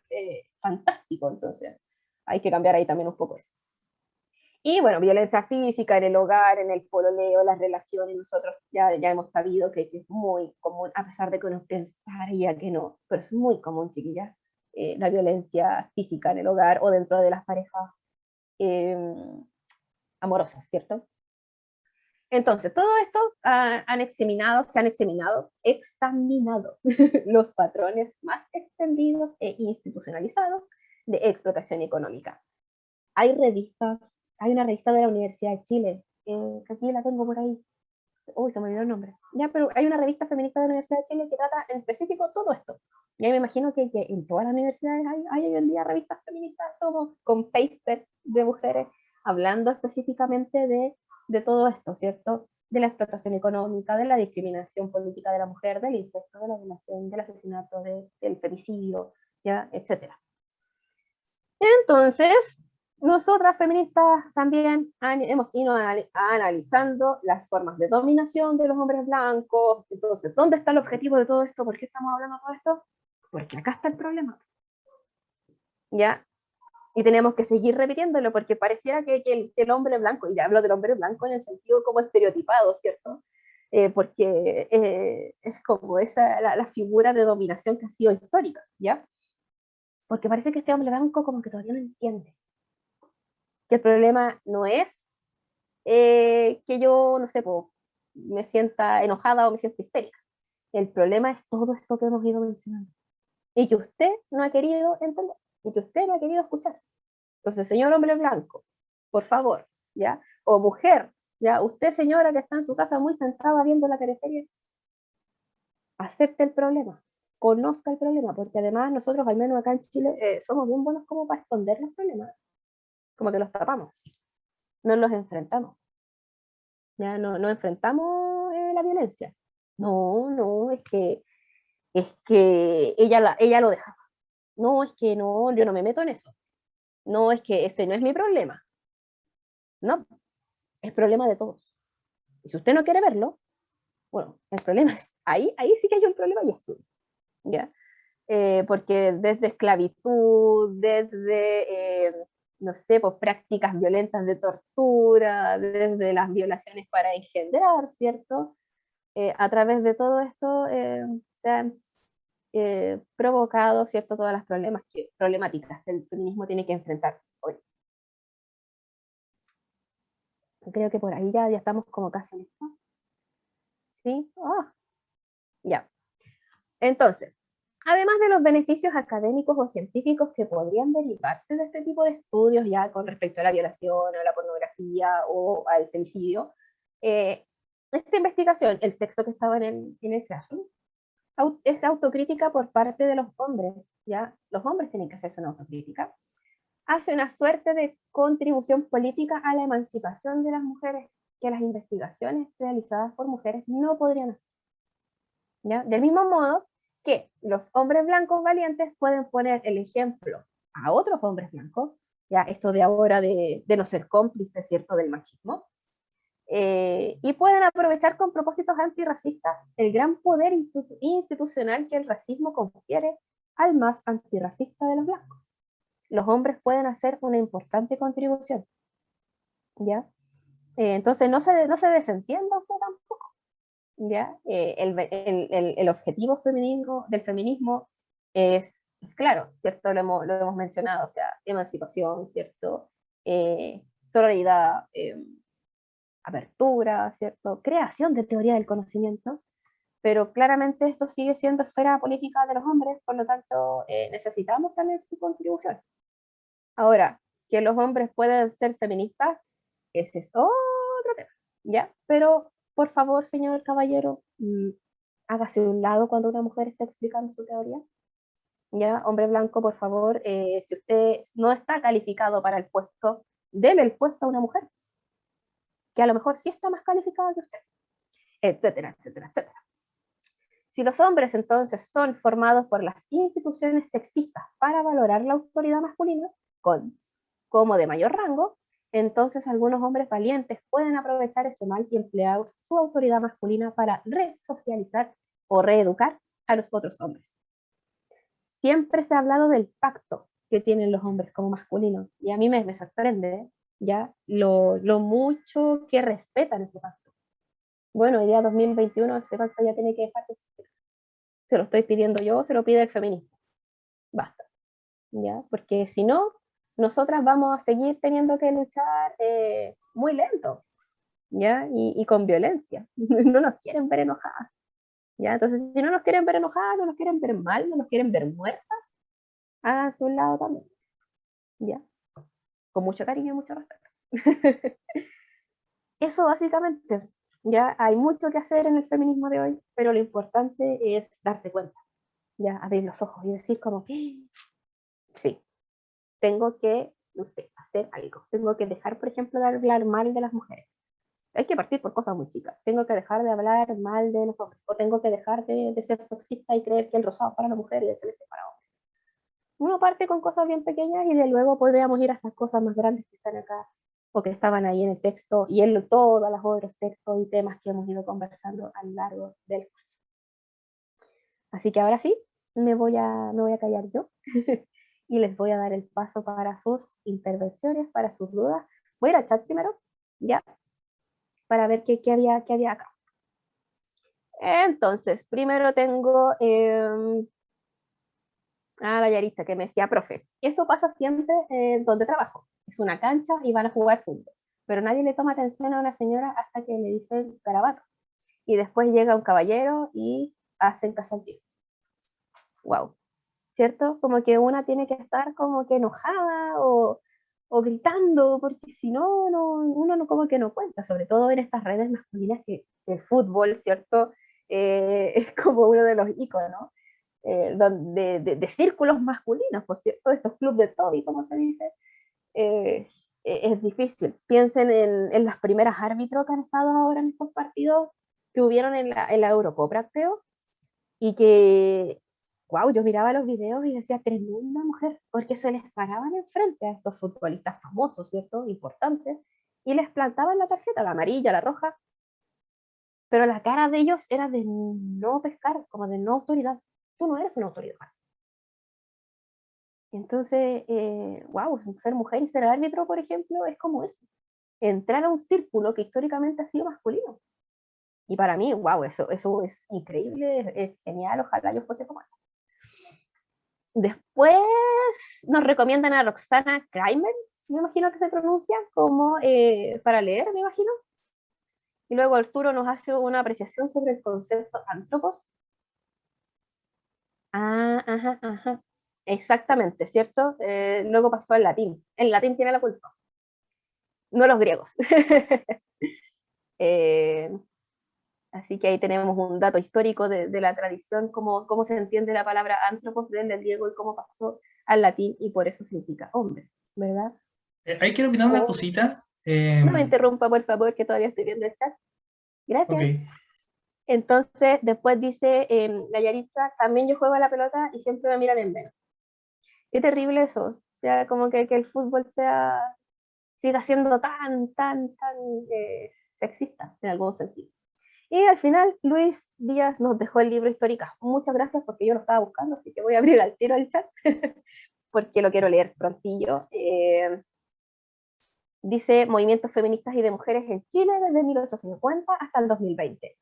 fantástico, entonces hay que cambiar ahí también un poco eso. Y bueno, violencia física en el hogar, en el pololeo, las relaciones, nosotros ya hemos sabido que es muy común, a pesar de que uno pensaría que no, pero es muy común, chiquillas, la violencia física en el hogar o dentro de las parejas eh, amorosas, ¿cierto? Entonces, todo esto se han examinado los patrones más extendidos e institucionalizados de explotación económica. Hay una revista de la Universidad de Chile, que aquí la tengo por ahí, uy, se me olvidó el nombre, ya, pero hay una revista feminista de la Universidad de Chile que trata en específico todo esto. Ya me imagino que en todas las universidades hay hoy en día revistas feministas como con papers de mujeres hablando específicamente de todo esto, ¿cierto? De la explotación económica, de la discriminación política de la mujer, del incesto, de la violación, del asesinato, del femicidio, ya, etcétera. Entonces, nosotras feministas también hemos ido analizando las formas de dominación de los hombres blancos. Entonces, ¿dónde está el objetivo de todo esto? ¿Por qué estamos hablando de todo esto? Porque acá está el problema, ¿ya? Y tenemos que seguir repitiéndolo porque pareciera que el hombre blanco, y hablo del hombre blanco en el sentido como estereotipado, ¿cierto? Porque es como esa la figura de dominación que ha sido histórica, ¿ya? Porque parece que este hombre blanco como que todavía no entiende que el problema no es que yo, no sé, po, me sienta enojada o me sienta histérica. El problema es todo esto que hemos ido mencionando. Y que usted no ha querido entender. Y que usted no ha querido escuchar. Entonces, señor hombre blanco, por favor, ¿ya? O mujer, ¿ya? Usted, señora, que está en su casa muy sentada viendo la teleserie, acepte el problema. Conozca el problema. Porque además nosotros, al menos acá en Chile, somos bien buenos como para esconder los problemas. Como que los tapamos. No los enfrentamos. Ya no enfrentamos la violencia. No, no, es que ella lo dejaba. No, es que no, yo no me meto en eso. No, es que ese no es mi problema. No, es problema de todos. Y si usted no quiere verlo, bueno, el problema es, ahí sí que hay un problema y es suyo, ¿ya? Porque desde esclavitud, desde, no sé, pues prácticas violentas de tortura, desde las violaciones para engendrar, ¿cierto? A través de todo esto se han provocado, ¿cierto?, todas las problemáticas que el feminismo tiene que enfrentar hoy. Creo que por ahí ya estamos como casi listos. ¿Sí? Oh, ya. Entonces, además de los beneficios académicos o científicos que podrían derivarse de este tipo de estudios ya con respecto a la violación, o la pornografía o al femicidio, esta investigación, el texto que estaba en el Classroom, es autocrítica por parte de los hombres, ¿ya? Los hombres tienen que hacerse una autocrítica. Hace una suerte de contribución política a la emancipación de las mujeres que las investigaciones realizadas por mujeres no podrían hacer, ¿ya? Del mismo modo que los hombres blancos valientes pueden poner el ejemplo a otros hombres blancos, ya esto de ahora de no ser cómplices, ¿cierto?, del machismo, y pueden aprovechar con propósitos antirracistas el gran poder institucional que el racismo confiere al más antirracista de los blancos. los hombres pueden hacer una importante contribución, ¿ya? Entonces no se desentienda usted tampoco, ¿ya? El objetivo del feminismo es claro, ¿cierto? Lo hemos mencionado, o sea, emancipación, ¿cierto? Sororidad, apertura, ¿cierto? Creación de teoría del conocimiento, pero claramente esto sigue siendo esfera política de los hombres, por lo tanto necesitamos también su contribución. Ahora, que los hombres pueden ser feministas, ese es otro tema, ¿ya? Pero, por favor, señor caballero, hágase a un lado cuando una mujer está explicando su teoría, ¿ya? Hombre blanco, por favor, si usted no está calificado para el puesto, déle el puesto a una mujer, que a lo mejor sí está más calificada que usted, etcétera, etcétera, etcétera. Si los hombres entonces son formados por las instituciones sexistas para valorar la autoridad masculina, como de mayor rango, entonces algunos hombres valientes pueden aprovechar ese mal y emplear su autoridad masculina para resocializar o reeducar a los otros hombres. Siempre se ha hablado del pacto que tienen los hombres como masculinos, y a mí me sorprende ya lo mucho que respetan ese pacto. Bueno, hoy día 2021 ese pacto ya tiene que dejar de existir. Se lo estoy pidiendo yo, se lo pide el feminismo. Basta, ¿ya? Porque si no, nosotras vamos a seguir teniendo que luchar muy lento, ¿ya? Y con violencia. No nos quieren ver enojadas, ¿ya? Entonces, si no nos quieren ver enojadas, no nos quieren ver mal, no nos quieren ver muertas, háganse un lado también, ¿ya? Con mucho cariño y mucho respeto. Eso básicamente, ¿ya? Hay mucho que hacer en el feminismo de hoy, pero lo importante es darse cuenta, ¿ya? Abrir los ojos y decir como que sí, tengo que, no sé, hacer algo. Tengo que dejar, por ejemplo, de hablar mal de las mujeres. Hay que partir por cosas muy chicas. Tengo que dejar de hablar mal de los hombres. O tengo que dejar de ser sexista y creer que el rosado es para la mujer y el celeste es para hombres. Uno parte con cosas bien pequeñas y de luego podríamos ir a estas cosas más grandes que están acá o que estaban ahí en el texto y en todos los otros textos y temas que hemos ido conversando a lo largo del curso. Así que ahora sí, me voy a callar yo y les voy a dar el paso para sus intervenciones, para sus dudas. Voy a ir al chat primero, ya, para ver qué había acá. Entonces, primero tengo a la Yarista que me decía, profe, eso pasa siempre donde trabajo. Es una cancha y van a jugar fútbol. Pero nadie le toma atención a una señora hasta que le dicen garabato. Y después llega un caballero y hacen caso al tío. Wow. ¿Cierto? Como que una tiene que estar como que enojada o gritando, porque si no, uno no como que no cuenta, sobre todo en estas redes masculinas que el fútbol, ¿cierto? Es como uno de los iconos de círculos masculinos, por cierto, de estos clubes de Toby, como se dice, es difícil. Piensen en las primeras árbitros que han estado ahora en estos partidos que hubieron en la Eurocopa, creo, y que, wow, yo miraba los videos y decía, tremenda mujer, porque se les paraban enfrente a estos futbolistas famosos, ¿cierto? Importantes, y les plantaban la tarjeta, la amarilla, la roja, pero la cara de ellos era de no pescar, como de no autoridad. Tú no eres una autoridad. Entonces, wow, ser mujer y ser árbitro, por ejemplo, es como eso. Entrar a un círculo que históricamente ha sido masculino. Y para mí, wow, eso es increíble, es genial, ojalá yo fuese como él. Después nos recomiendan a Roxana Kramer, me imagino que se pronuncia, como para leer, me imagino. Y luego Arturo nos hace una apreciación sobre el concepto antropos. Ah, ajá, ajá. Exactamente, ¿cierto? Luego pasó al latín. El latín tiene la culpa, no los griegos. eh, Así que ahí tenemos un dato histórico de la tradición, cómo se entiende la palabra antropos del griego y cómo pasó al latín y por eso significa hombre, ¿verdad? Ahí quiero opinar una Oh, cosita. no me interrumpa, por favor, que todavía estoy viendo el chat. Ok. Gracias. Entonces, después dice la Yaritza, también yo juego a la pelota y siempre me miran en menos. Qué terrible eso. O sea, como que el fútbol siga siendo tan sexista en algún sentido. Y al final, Luis Díaz nos dejó el libro Históricas. Muchas gracias porque yo lo estaba buscando, así que voy a abrir al tiro el chat porque lo quiero leer prontillo. Dice movimientos feministas y de mujeres en Chile desde 1850 hasta el 2020.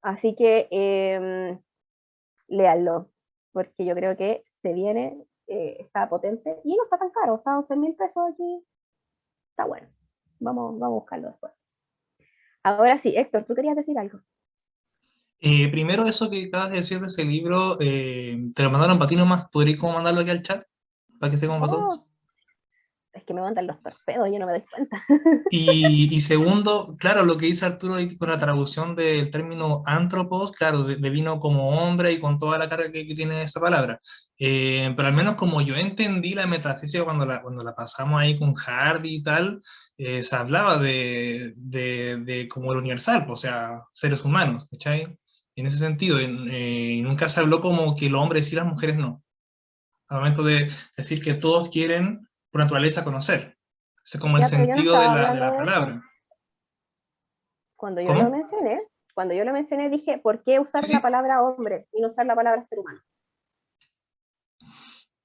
Así que léanlo, porque yo creo que se viene, está potente y no está tan caro, está a 11.000 pesos aquí, está bueno. Vamos a buscarlo después. Ahora sí, Héctor, ¿tú querías decir algo? Primero, eso que acabas de decir de ese libro, te lo mandaron para ti nomás. ¿Podrías como mandarlo aquí al chat? Para que esté como para todos. Oh, es que me mandan los torpedos, yo no me doy cuenta. Y segundo, claro, lo que dice Arturo ahí con la traducción del término antropos, claro, de vino como hombre y con toda la carga que tiene esa palabra. Pero al menos como yo entendí la metafísica cuando la pasamos ahí con Hardy y tal, se hablaba de como lo universal, o sea, seres humanos, ¿cachai? En ese sentido, nunca se habló como que los hombres y las mujeres no. Al momento de decir que todos quieren, por naturaleza, conocer. Ese es como el Ya, pero yo no sentido de estaba de hablando la de eso. palabra. Cuando yo ¿Cómo? lo mencioné dije, ¿por qué Sí, usar la sí. palabra hombre y no usar la palabra ser humano?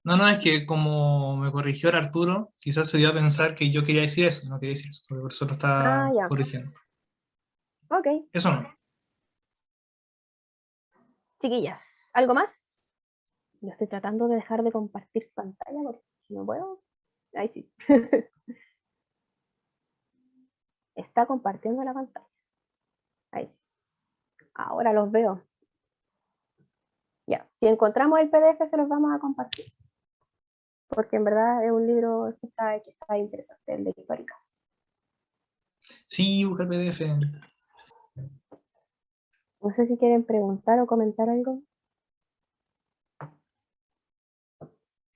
No, no, es que como me corrigió el Arturo, quizás se dio a pensar que yo quería decir eso, no quería decir eso, por eso lo Ah, está ya, corrigiendo. ok. Eso no. Chiquillas, ¿algo más? Yo estoy tratando de dejar de compartir pantalla porque no puedo. Ahí sí. Está compartiendo la pantalla. Ahí sí. Ahora los veo. Ya. Si encontramos el PDF se los vamos a compartir. Porque en verdad es un libro que está interesante, el de históricas. Sí, busca el PDF. No sé si quieren preguntar o comentar algo.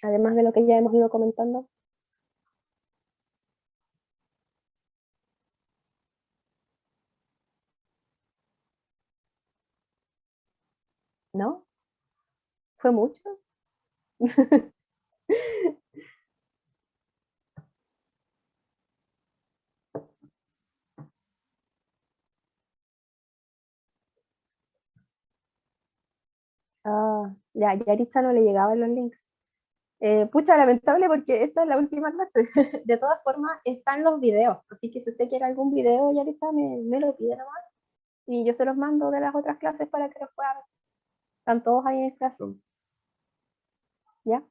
Además de lo que ya hemos ido comentando. ¿No? ¿Fue mucho? Ah, ya, ya Yaritza no le llegaban los links. Pucha, lamentable porque esta es la última clase. De todas formas, están los videos. Así que si usted quiere algún video, Yaritza, me lo pide nomás. Y yo se los mando de las otras clases para que los pueda ver. Están todos ahí en Classroom. ¿Ya?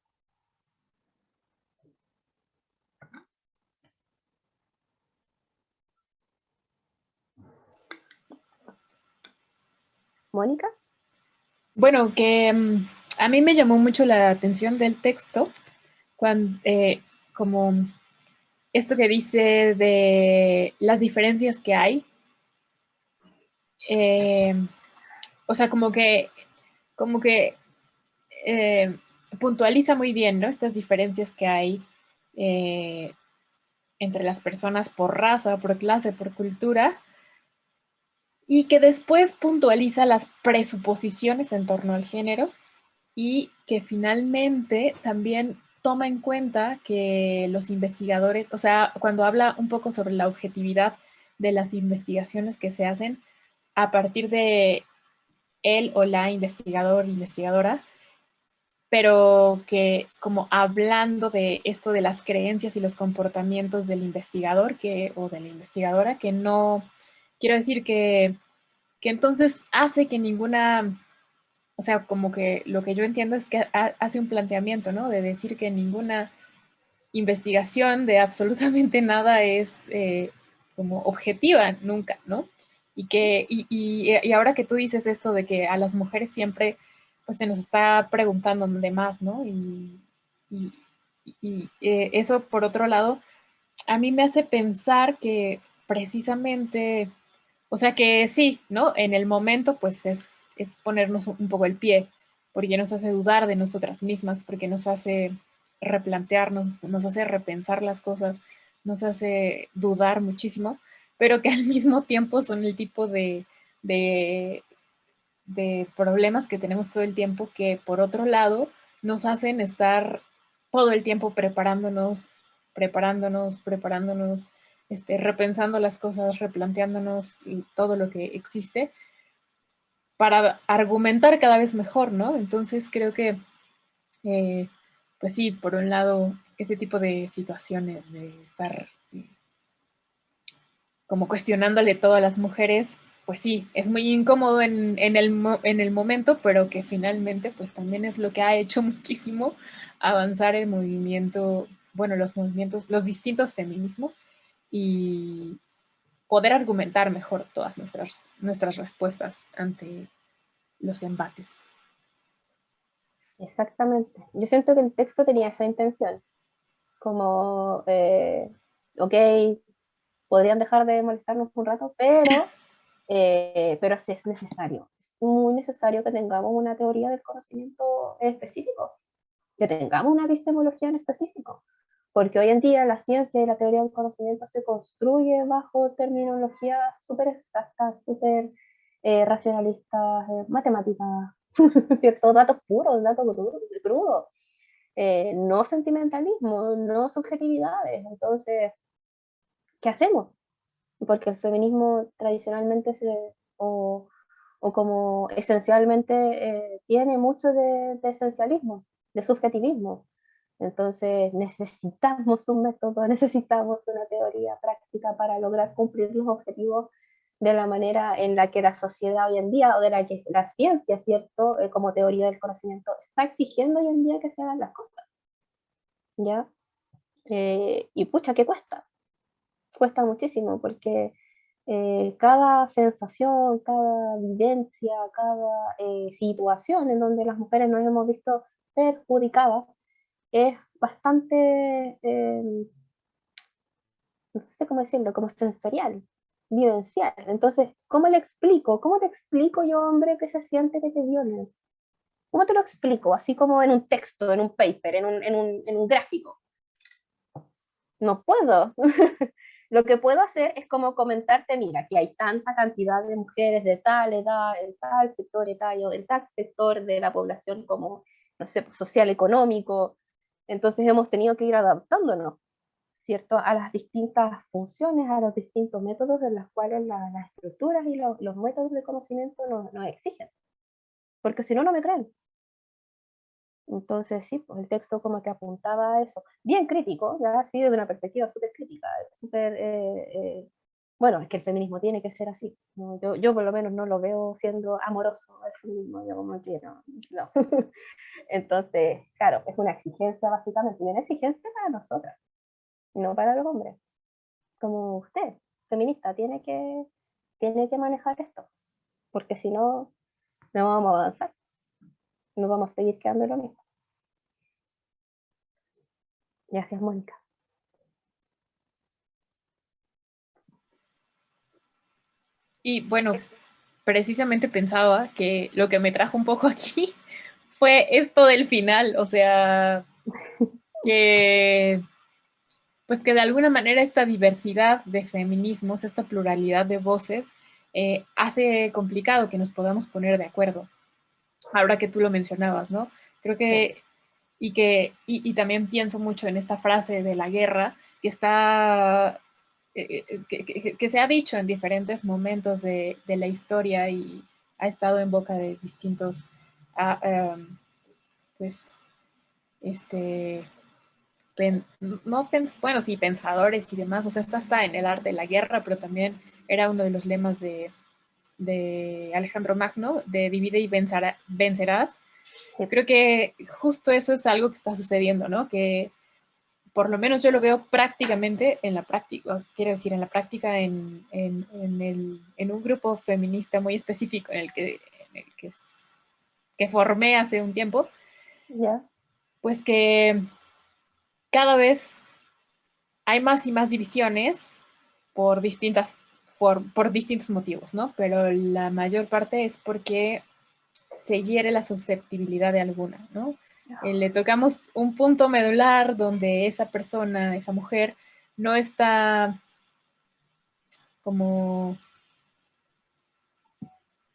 ¿Mónica? Bueno, que a mí me llamó mucho la atención del texto, cuando, como esto que dice de las diferencias que hay. eh, o sea, como que puntualiza muy bien, ¿no? Estas diferencias que hay eh, entre las personas por raza, por clase, por cultura, y que después puntualiza las presuposiciones en torno al género y que finalmente también toma en cuenta que los investigadores, o sea, cuando habla un poco sobre la objetividad de las investigaciones que se hacen a partir de él o la investigador, investigadora, pero que como hablando de esto de las creencias y los comportamientos del investigador o de la investigadora, que no, quiero decir que entonces hace que ninguna, o sea, como que lo que yo entiendo es que hace un planteamiento, ¿no? De decir que ninguna investigación de absolutamente nada es como objetiva nunca, ¿no? Y ahora que tú dices esto de que a las mujeres siempre pues se nos está preguntando de más, ¿no? Y, eso, por otro lado, a mí me hace pensar que precisamente, o sea que sí, ¿no? En el momento, pues es ponernos un poco el pie, porque nos hace dudar de nosotras mismas, porque nos hace replantearnos, nos hace repensar las cosas, nos hace dudar muchísimo, pero que al mismo tiempo son el tipo de, de problemas que tenemos todo el tiempo que, por otro lado, nos hacen estar todo el tiempo preparándonos, repensando las cosas, replanteándonos todo lo que existe para argumentar cada vez mejor, ¿no? Entonces creo que pues sí, por un lado, ese tipo de situaciones de estar como cuestionándole todo a las mujeres, pues sí, es muy incómodo en el momento, pero que finalmente pues también es lo que ha hecho muchísimo avanzar el movimiento, bueno, los movimientos, los distintos feminismos y poder argumentar mejor todas nuestras respuestas ante los embates. Exactamente. Yo siento que el texto tenía esa intención, como, ok, podrían dejar de molestarnos un rato, pero sí es necesario. Es muy necesario que tengamos una teoría del conocimiento específico, que tengamos una epistemología en específico, porque hoy en día la ciencia y la teoría del conocimiento se construye bajo terminologías súper exactas, súper racionalistas, matemáticas, ¿cierto? Datos puros, datos crudos, no sentimentalismo, no subjetividades. Entonces, ¿qué hacemos? Porque el feminismo tradicionalmente o, o como esencialmente tiene mucho de esencialismo, de subjetivismo. Entonces necesitamos un método, necesitamos una teoría práctica para lograr cumplir los objetivos de la manera en la que la sociedad hoy en día, o de la que la ciencia, ¿cierto? Como teoría del conocimiento, está exigiendo hoy en día que se hagan las cosas, ¿ya? Y pucha, ¿qué cuesta? Cuesta muchísimo porque cada sensación, cada vivencia, cada situación en donde las mujeres nos hemos visto perjudicadas es bastante, no sé cómo decirlo, como sensorial, vivencial. Entonces, ¿cómo le explico? ¿Cómo te explico yo, hombre, que se siente que te violen? ¿Cómo te lo explico? Así como en un texto, en un paper, en un gráfico. No puedo. Lo que puedo hacer es como comentarte, mira, que hay tanta cantidad de mujeres de tal edad, en tal sector etario, en tal sector de la población como, no sé, social, económico. Entonces hemos tenido que ir adaptándonos, ¿cierto? A las distintas funciones, a los distintos métodos en los cuales las estructuras y los métodos de conocimiento nos exigen. Porque si no, no me creen. Entonces, sí, pues el texto como que apuntaba a eso. Bien crítico, ya así desde una perspectiva súper crítica, súper... bueno, es que el feminismo tiene que ser así. ¿No? Yo por lo menos no lo veo siendo amoroso el feminismo, yo como que no. No. Entonces, claro, es una exigencia básicamente, y una exigencia para nosotras, no para los hombres. Como usted, feminista, tiene que manejar esto, porque si no, no vamos a avanzar, no vamos a seguir quedando en lo mismo. Gracias, Mónica. Y bueno, precisamente pensaba que lo que me trajo un poco aquí fue esto del final, o sea, que pues que de alguna manera esta diversidad de feminismos, esta pluralidad de voces, hace complicado que nos podamos poner de acuerdo. Ahora que tú lo mencionabas, ¿no? Creo que, y también pienso mucho en esta frase de la guerra, que está, que se ha dicho en diferentes momentos de la historia y ha estado en boca de distintos, pues, este, no bueno, sí, pensadores y demás, o sea, está en el arte de la guerra, pero también era uno de los lemas de Alejandro Magno, de divide y vencerás. Sí. Creo que justo eso es algo que está sucediendo, ¿no? Que por lo menos yo lo veo prácticamente en la práctica, quiero decir, en la práctica en un grupo feminista muy específico que formé hace un tiempo, ¿Ya? pues que cada vez hay más y más divisiones por por distintos motivos, ¿no? Pero la mayor parte es porque se hiere la susceptibilidad de alguna, ¿no? Le tocamos un punto medular donde esa persona, esa mujer, no está como,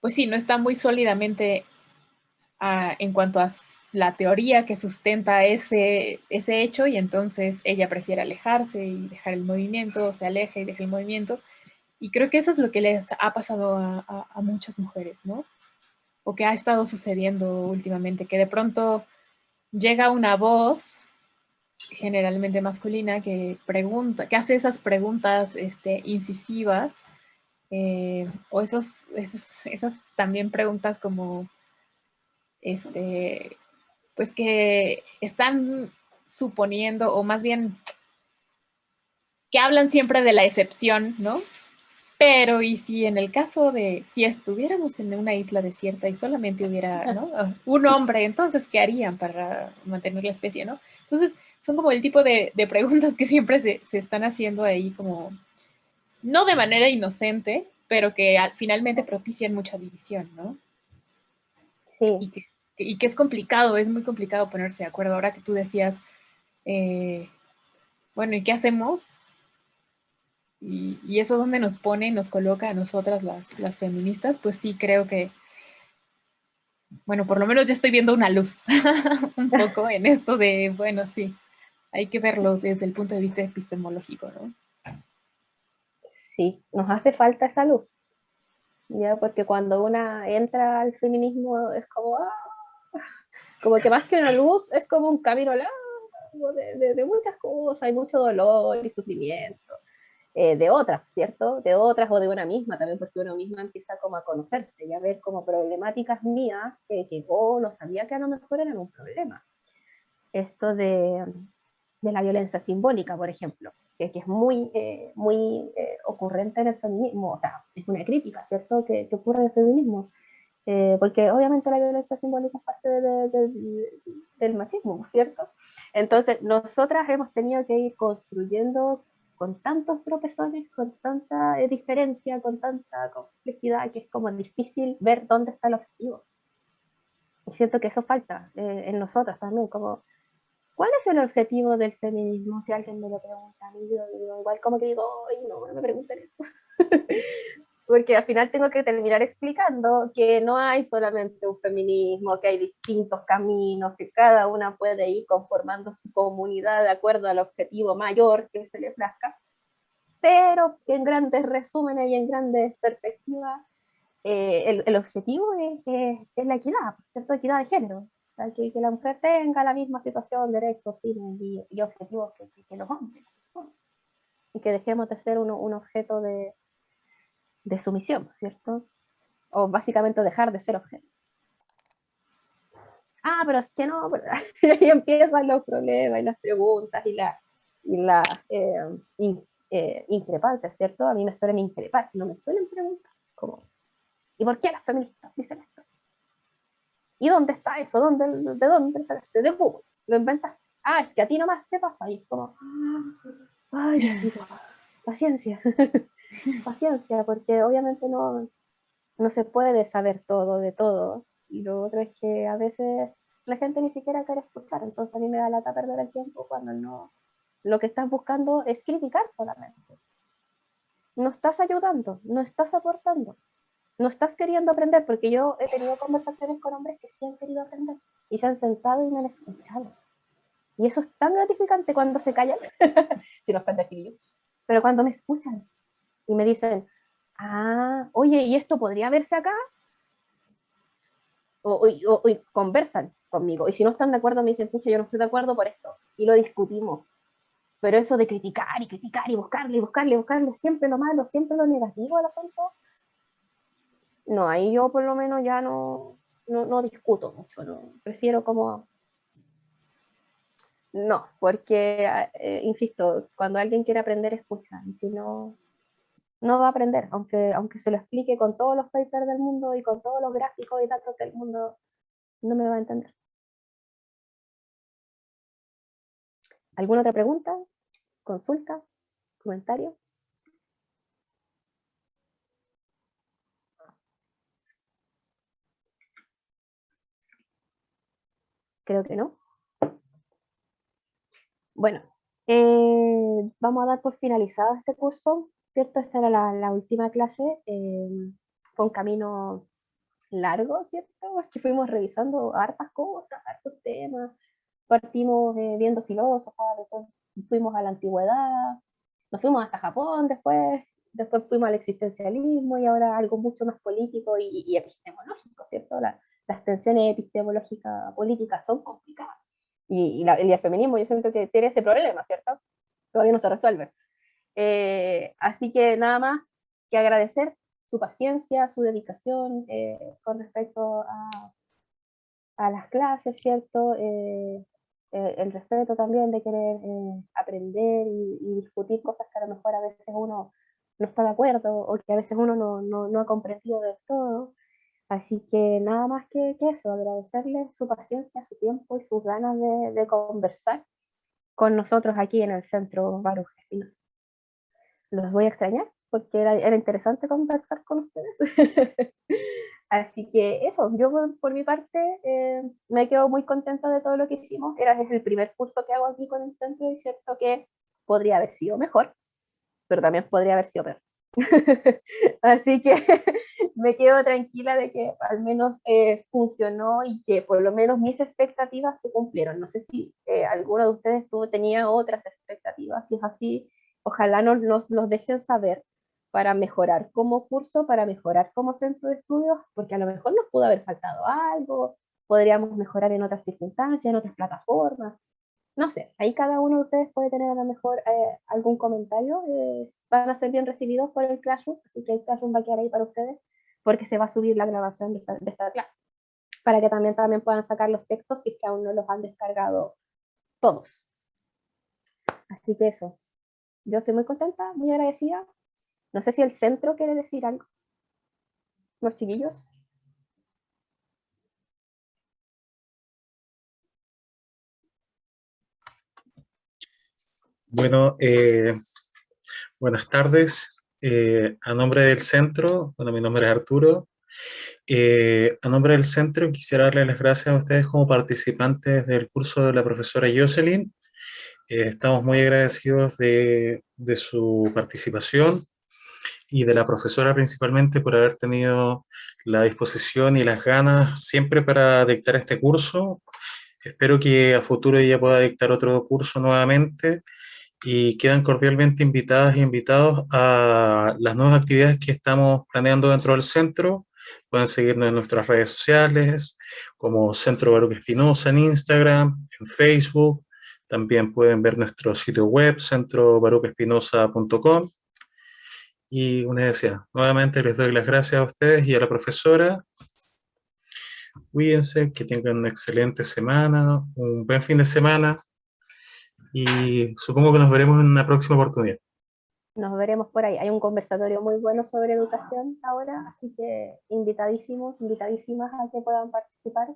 pues sí, no está muy sólidamente en cuanto a la teoría que sustenta ese hecho y entonces ella prefiere alejarse y dejar el movimiento, se aleja y deja el movimiento. Y creo que eso es lo que les ha pasado a muchas mujeres, ¿no? O que ha estado sucediendo últimamente, que de pronto llega una voz, generalmente masculina, que pregunta, que hace esas preguntas incisivas, o esas también preguntas como, pues que están suponiendo, o más bien que hablan siempre de la excepción, ¿no? Pero, ¿y si en el caso de, si estuviéramos en una isla desierta y solamente hubiera, ¿no? Un hombre, entonces, ¿qué harían para mantener la especie, ¿no? Entonces, son como el tipo de preguntas que siempre se están haciendo ahí como, no de manera inocente, pero que finalmente propician mucha división, ¿no? Sí. Y que es complicado, es muy complicado ponerse de acuerdo. Ahora que tú decías, bueno, ¿y qué hacemos? Y eso donde nos pone, nos coloca a nosotras las feministas, pues sí creo que, bueno, por lo menos yo estoy viendo una luz un poco en esto de, bueno, sí, hay que verlo desde el punto de vista epistemológico, ¿no? Sí, nos hace falta esa luz, ¿ya? Porque cuando una entra al feminismo es como, como que más que una luz es como un camino largo de muchas cosas, hay mucho dolor y sufrimiento, de otras, ¿cierto? De otras o de una misma también, porque uno misma empieza como a conocerse y a ver como problemáticas mías que no sabía que a lo mejor eran un problema. Esto de la violencia simbólica, por ejemplo, que es muy ocurrente en el feminismo, o sea, es una crítica, ¿cierto?, que ocurre en el feminismo, porque obviamente la violencia simbólica es parte del machismo, ¿cierto? Entonces, nosotras hemos tenido que ir construyendo con tantos tropezones, con tanta diferencia, con tanta complejidad, que es como difícil ver dónde está el objetivo. Y siento que eso falta en nosotros también, como ¿cuál es el objetivo del feminismo? Si alguien me lo pregunta a mí, yo digo, igual como que digo, ay, no, no me pregunten eso. Porque al final tengo que terminar explicando que no hay solamente un feminismo, que hay distintos caminos, que cada una puede ir conformando su comunidad de acuerdo al objetivo mayor que se le plazca, pero que en grandes resúmenes y en grandes perspectivas, el objetivo es la equidad, ¿cierto? Equidad de género. O sea, que la mujer tenga la misma situación, derechos, fines y objetivos que los hombres, ¿no? Y que dejemos de ser un objeto de sumisión, ¿cierto? O básicamente dejar de ser objeto. Pero es que no, ¿verdad? Y ahí empiezan los problemas y las preguntas y la increpancias, ¿cierto? A mí me suelen increpar, no me suelen preguntar, como, ¿y por qué las feministas dicen esto? ¿Y dónde está eso? ¿De dónde lo sacaste? De Google, lo inventaste. Es que a ti nomás te pasa. Y es como, ay, Diosito, paciencia, paciencia, porque obviamente no se puede saber todo de todo. Y lo otro es que a veces la gente ni siquiera quiere escuchar, entonces a mí me da lata perder el tiempo cuando no, lo que estás buscando es criticar solamente. No estás ayudando, no estás aportando, no estás queriendo aprender, porque yo he tenido conversaciones con hombres que sí han querido aprender y se han sentado y me han escuchado. Y eso es tan gratificante cuando se callan, si no están de aquí, pero cuando me escuchan y me dicen, oye, ¿y esto podría verse acá? O conversan conmigo. Y si no están de acuerdo, me dicen, pucha, yo no estoy de acuerdo por esto. Y lo discutimos. Pero eso de criticar y criticar y buscarle y buscarle y buscarle siempre lo malo, siempre lo negativo del asunto, no, ahí yo por lo menos ya no discuto mucho, no. Prefiero como, no, porque, insisto, cuando alguien quiere aprender, escucha, y si no, no va a aprender, aunque se lo explique con todos los papers del mundo y con todos los gráficos y datos del mundo, no me va a entender. ¿Alguna otra pregunta? ¿Consulta? ¿Comentario? Creo que no. Bueno, vamos a dar por finalizado este curso, ¿cierto? Esta era la última clase. Fue un camino largo, ¿cierto? Es que fuimos revisando hartas cosas, hartos temas. Partimos viendo filósofos, después fuimos a la antigüedad, nos fuimos hasta Japón después fuimos al existencialismo y ahora algo mucho más político y epistemológico, ¿cierto? Las tensiones epistemológicas políticas son complicadas. y el feminismo yo siento que tiene ese problema, ¿cierto? Todavía no se resuelve. Así que nada más que agradecer su paciencia, su dedicación con respecto a las clases, ¿cierto? El respeto también de querer aprender y discutir cosas que a lo mejor a veces uno no está de acuerdo o que a veces uno no ha comprendido del todo. Así que nada más que eso, agradecerle su paciencia, su tiempo y sus ganas de conversar con nosotros aquí en el Centro Baruch Espinosa. Los voy a extrañar porque era interesante conversar con ustedes. Así que eso, yo por mi parte me quedo muy contenta de todo lo que hicimos. Es el primer curso que hago aquí con el centro y es cierto que podría haber sido mejor, pero también podría haber sido peor. Así que me quedo tranquila de que al menos funcionó y que por lo menos mis expectativas se cumplieron. No sé si alguno de ustedes tenía otras expectativas. Si es así, ojalá nos dejen saber para mejorar como curso, para mejorar como centro de estudios, porque a lo mejor nos pudo haber faltado algo, podríamos mejorar en otras circunstancias, en otras plataformas. No sé, ahí cada uno de ustedes puede tener a lo mejor algún comentario. Van a ser bien recibidos por el Classroom, así que el Classroom va a quedar ahí para ustedes porque se va a subir la grabación de esta clase, para que también puedan sacar los textos si es que aún no los han descargado todos. Así que eso, yo estoy muy contenta, muy agradecida. No sé si el centro quiere decir algo, los chiquillos. Bueno, buenas tardes. A nombre del centro, bueno, mi nombre es Arturo. A nombre del centro quisiera darle las gracias a ustedes como participantes del curso de la profesora Jocelyn. Estamos muy agradecidos de su participación y de la profesora principalmente por haber tenido la disposición y las ganas siempre para dictar este curso. Espero que a futuro ella pueda dictar otro curso nuevamente y quedan cordialmente invitadas e invitados a las nuevas actividades que estamos planeando dentro del centro. Pueden seguirnos en nuestras redes sociales como Centro Baruch Espinosa en Instagram, en Facebook. También pueden ver nuestro sitio web, centrobaruchespinosa.com. Y una decía, nuevamente les doy las gracias a ustedes y a la profesora. Cuídense, que tengan una excelente semana, un buen fin de semana y supongo que nos veremos en una próxima oportunidad. Nos veremos por ahí. Hay un conversatorio muy bueno sobre educación ahora, así que invitadísimos, invitadísimas a que puedan participar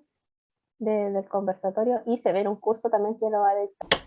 del conversatorio y se ve un curso también que lo va a dictar.